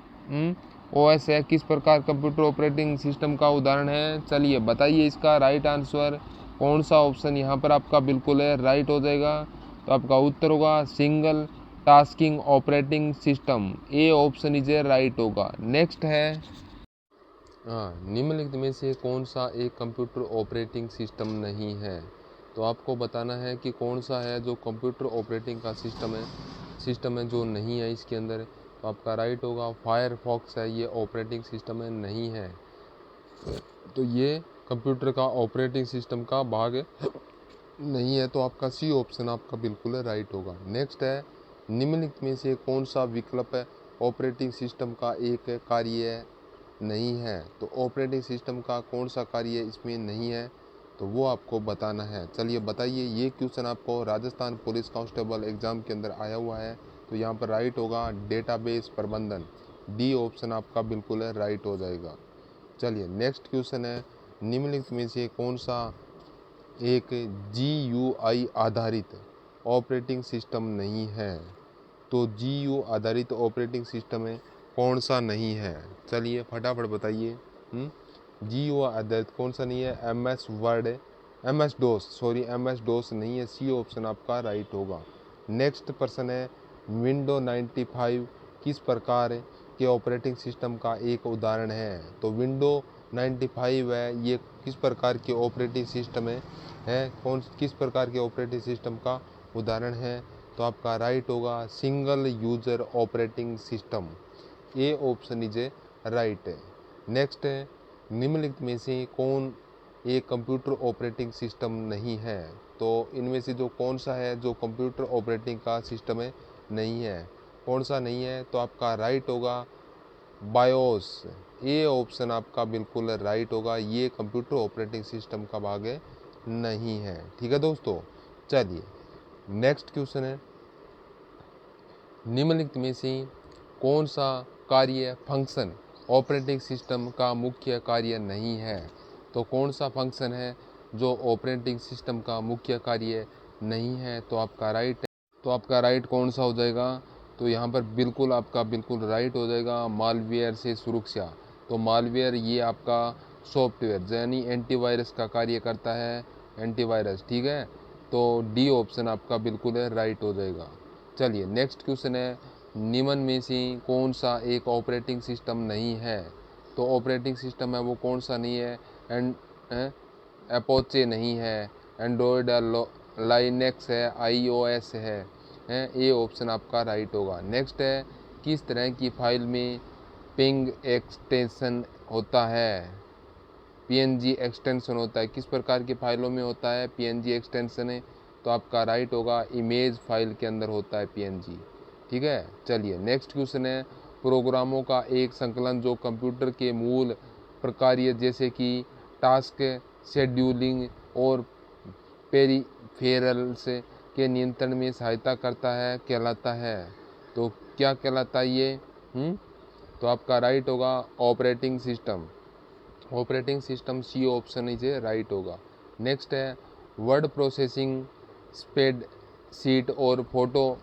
OS है किस प्रकार कंप्यूटर ऑपरेटिंग सिस्टम का उदाहरण है? चलिए बताइए इसका राइट आंसर कौन सा ऑप्शन यहाँ पर आपका बिल्कुल है राइट हो जाएगा? तो आपका उत्तर होगा single tasking operating system. A option is right होगा। नेक्स्ट है, निम्नलिखित में से कौन सा एक कंप्यूटर ऑपरेटिंग सिस्टम नहीं है? तो आपको बताना है कि कौन सा है जो कंप्यूटर ऑपरेटिंग का सिस्टम है सिस्टम है जो नहीं है इसके अंदर, तो आपका राइट होगा फायरफॉक्स है, ये ऑपरेटिंग सिस्टम है नहीं है, तो ये कंप्यूटर का ऑपरेटिंग सिस्टम का भाग नहीं है, तो आपका सी ऑप्शन आपका बिल्कुल राइट होगा। नेक्स्ट है निम्नलिखित में से कौन सा विकल्प है ऑपरेटिंग सिस्टम का एक कार्य नहीं है, तो ऑपरेटिंग सिस्टम का कौन सा कार्य इसमें नहीं है, तो वो आपको बताना है। चलिए बताइए, ये क्वेश्चन आपको राजस्थान पुलिस कांस्टेबल एग्जाम के अंदर आया हुआ है, तो यहाँ पर राइट होगा डेटाबेस प्रबंधन, डी ऑप्शन आपका बिल्कुल राइट हो जाएगा। चलिए नेक्स्ट क्वेश्चन है निम्नलिखित में से कौन सा एक GUI आधारित ऑपरेटिंग सिस्टम नहीं है, तो GUI आधारित ऑपरेटिंग सिस्टम में कौन सा नहीं है, चलिए फटाफट बताइए। GUI आधारित कौन सा नहीं है, MS DOS नहीं है, सी ऑप्शन आपका राइट होगा। नेक्स्ट प्रश्न है विंडो 95 किस प्रकार के ऑपरेटिंग सिस्टम का एक उदाहरण है, तो विंडो 95 है ये किस प्रकार के ऑपरेटिंग सिस्टम है किस प्रकार के ऑपरेटिंग सिस्टम का उदाहरण है, तो आपका राइट होगा single user operating system, A option is right है। नेक्स्ट है निम्नलिखित में से कौन एक कंप्यूटर ऑपरेटिंग सिस्टम नहीं है, तो इनमें से जो कौन सा है जो कंप्यूटर ऑपरेटिंग का सिस्टम है नहीं है, कौन सा नहीं है, तो आपका राइट होगा बायोस, ये ऑप्शन आपका बिल्कुल राइट होगा, ये कंप्यूटर ऑपरेटिंग सिस्टम का भाग नहीं है। ठीक है दोस्तों, चलिए नेक्स्ट क्वेश्चन है निम्नलिखित में से कौन सा कार्य फंक्शन ऑपरेटिंग सिस्टम का मुख्य कार्य नहीं है, तो कौन सा फंक्शन है जो ऑपरेटिंग सिस्टम का मुख्य कार्य नहीं है, तो आपका राइट कौन सा हो जाएगा, तो यहाँ पर बिल्कुल आपका बिल्कुल राइट हो जाएगा मालवेयर से सुरक्षा, तो मालवेयर ये आपका सॉफ्टवेयर यानी एंटीवायरस का कार्य करता है, एंटीवायरस, ठीक है, तो डी ऑप्शन आपका बिल्कुल राइट हो जाएगा। चलिए नेक्स्ट क्वेश्चन है निम्न में से कौन सा एक ऑपरेटिंग सिस्टम नहीं है, तो ऑपरेटिंग सिस्टम है वो कौन सा नहीं है, अपोचे नहीं है, एंड्रॉयड लाइनेक्स है, iOS है, ये ऑप्शन आपका राइट होगा। नेक्स्ट है किस तरह की फाइल में पिंग एक्सटेंशन होता है, PNG एक्सटेंशन होता है, किस प्रकार की फाइलों में होता है PNG एक्सटेंशन है, तो आपका राइट होगा इमेज फाइल के अंदर होता है PNG। ठीक है, चलिए नेक्स्ट क्वेश्चन है प्रोग्रामों का एक संकलन जो कंप्यूटर के मूल प्रकार्य जैसे कि टास्क शेड्यूलिंग और पेरिफेरल्स के नियंत्रण में सहायता करता है कहलाता है, तो क्या कहलाता है ये, तो आपका राइट होगा operating system, C option is right होगा। नेक्स्ट है वर्ड प्रोसेसिंग, स्प्रेड शीट और फोटो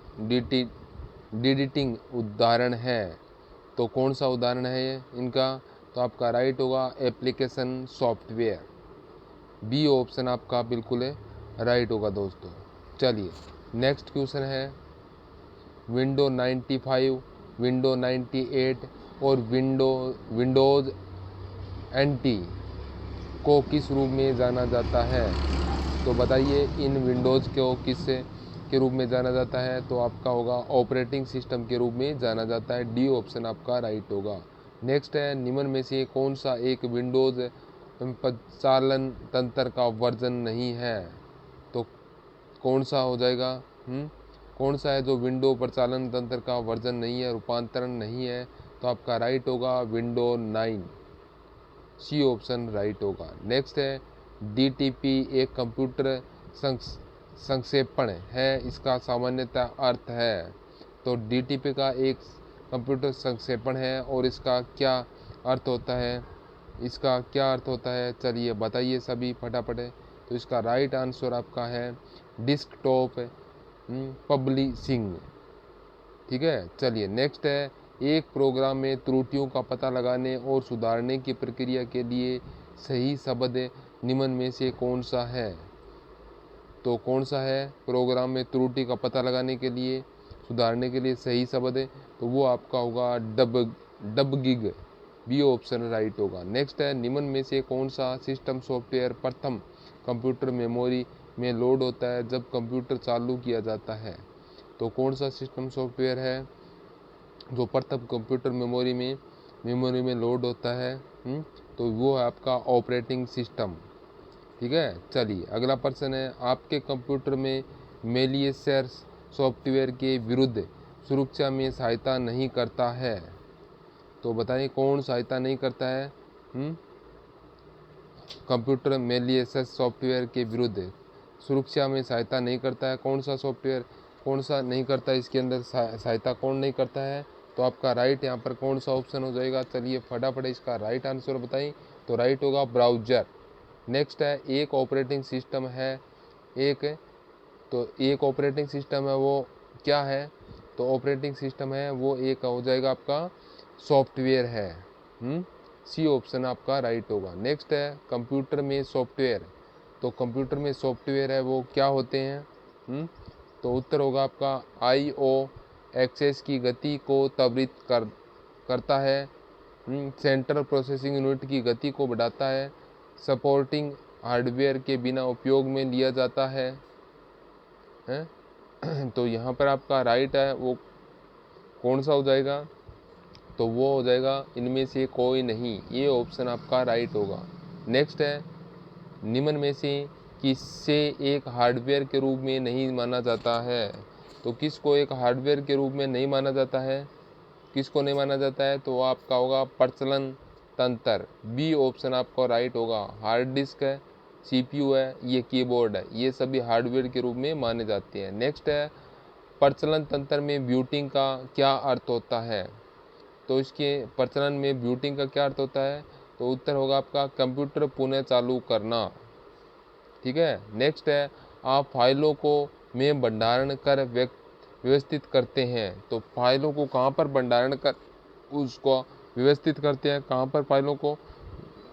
एडिटिंग उदाहरण है, तो कौन सा उदाहरण है ये इनका, तो आपका राइट होगा एप्लीकेशन सॉफ्टवेयर, बी ऑप्शन आपका बिल्कुल राइट होगा दोस्तों। चलिए नेक्स्ट क्वेश्चन है विंडो 95, विंडो 98 और विंडोज़ NT को किस रूप में जाना जाता है, तो बताइए इन विंडोज़ को किस के रूप में जाना जाता है, तो आपका होगा ऑपरेटिंग सिस्टम के रूप में जाना जाता है, डी ऑप्शन आपका राइट होगा। नेक्स्ट है निम्न में से कौन सा एक विंडोज़ प्रचालन तंत्र का वर्जन नहीं है, तो कौन सा हो जाएगा, कौन सा है जो विंडो प्रचालन तंत्र का वर्जन नहीं है, रूपांतरण नहीं है, तो आपका राइट होगा विंडो 9, सी ऑप्शन राइट होगा। नेक्स्ट है DTP एक कंप्यूटर संक्षेपण है, इसका सामान्यतः अर्थ है, तो DTP का एक कंप्यूटर संक्षेपण है और इसका क्या अर्थ होता है, चलिए बताइए सभी फटाफट है, तो इसका राइट आंसर आपका है डिस्कटॉप पब्लिशिंग। ठीक है, चलिए नेक्स्ट है एक प्रोग्राम में त्रुटियों का पता लगाने और सुधारने की प्रक्रिया के लिए सही शब्द निम्न में से कौन सा है, तो कौन सा है प्रोग्राम में त्रुटि का पता लगाने के लिए सुधारने के लिए सही शब्द है, तो वो आपका होगा डबगिग, बी ऑप्शन राइट होगा। नेक्स्ट है निम्न में से कौन सा सिस्टम सॉफ्टवेयर प्रथम कंप्यूटर मेमोरी में लोड होता है जब कंप्यूटर चालू किया जाता है, तो कौन सा सिस्टम सॉफ्टवेयर है जो प्रथम कंप्यूटर मेमोरी में लोड होता है? तो वो है आपका ऑपरेटिंग सिस्टम। ठीक है, चलिए अगला प्रश्न है, आपके कंप्यूटर में मैलिशियस सॉफ्टवेयर के विरुद्ध सुरक्षा में सहायता नहीं करता है? तो बताइए कौन सहायता नहीं करता है? कंप्यूटर मैलिशियस सॉफ्टवेयर के विरुद्ध सुरक्षा में सहायता नहीं करता है। कौन सा सॉफ्टवेयर कौन सा नहीं करता है, इसके अंदर सहायता कौन नहीं करता है? तो आपका राइट यहाँ पर कौन सा ऑप्शन हो जाएगा? चलिए फटाफट इसका राइट आंसर बताइए। तो राइट होगा ब्राउज़र। नेक्स्ट है, एक ऑपरेटिंग सिस्टम है, एक ऑपरेटिंग सिस्टम है वो क्या है? तो ऑपरेटिंग सिस्टम है वो एक हो जाएगा आपका सॉफ्टवेयर है। सी ऑप्शन आपका राइट होगा। नेक्स्ट है, कंप्यूटर में सॉफ्टवेयर। तो कंप्यूटर में सॉफ्टवेयर है वो क्या होते हैं? तो उत्तर होगा आपका IO एक्सेस की गति को त्वरित करता है, सेंट्रल प्रोसेसिंग यूनिट की गति को बढ़ाता है, सपोर्टिंग हार्डवेयर के बिना उपयोग में लिया जाता है। तो यहाँ पर आपका राइट है वो कौन सा हो जाएगा? तो वो हो जाएगा इनमें से कोई नहीं, ये ऑप्शन आपका राइट होगा। नेक्स्ट है, निम्न में से किससे एक हार्डवेयर के रूप में नहीं माना जाता है? तो किसको एक हार्डवेयर के रूप में नहीं माना जाता है? किसको नहीं माना जाता है? तो आपका होगा प्रचलन तंत्र। बी ऑप्शन आपका राइट होगा। हार्ड डिस्क है, CPU है, ये कीबोर्ड है, ये सभी हार्डवेयर के रूप में माने जाते हैं। नेक्स्ट है, प्रचलन तंत्र में बूटिंग का क्या अर्थ होता है? तो इसके प्रचलन में बूटिंग का क्या अर्थ होता है? तो उत्तर होगा आपका कंप्यूटर पुनः चालू करना। ठीक है। नेक्स्ट है, आप फाइलों को में भंडारण कर व्यवस्थित करते हैं। तो फाइलों को कहाँ पर भंडारण कर उसको व्यवस्थित करते हैं? कहाँ पर फाइलों को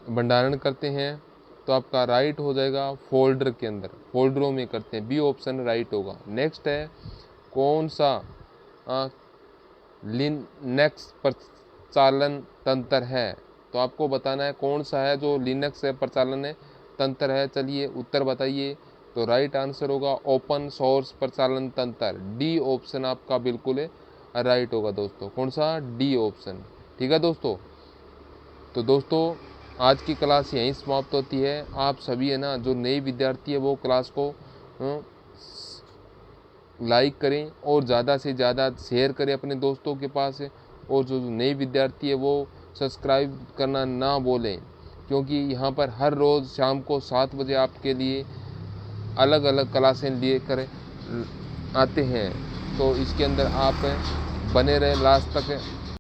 भंडारण करते हैं? तो आपका राइट हो जाएगा फोल्डर के अंदर, फोल्डरों में करते हैं। बी ऑप्शन राइट होगा। नेक्स्ट है, कौन सा लिनक्स प्रचालन तंत्र है? तो आपको बताना है कौन सा है जो लिनक्स प्रचालन तंत्र है। चलिए उत्तर बताइए। तो राइट आंसर होगा ओपन सोर्स प्रचालन तंत्र। डी ऑप्शन आपका बिल्कुल राइट होगा दोस्तों। कौन सा? D option. ठीक है दोस्तों। तो दोस्तों आज की क्लास यहीं समाप्त होती है। आप सभी है ना जो नए विद्यार्थी है वो क्लास को लाइक करें और ज़्यादा से ज़्यादा शेयर करें अपने दोस्तों के पास, और जो नए विद्यार्थी है वो सब्सक्राइब करना ना भूलें, क्योंकि यहाँ पर हर रोज़ शाम को 7 बजे आपके लिए अलग अलग क्लासें लेकर आते हैं। तो इसके अंदर आप बने रहें लास्ट तक।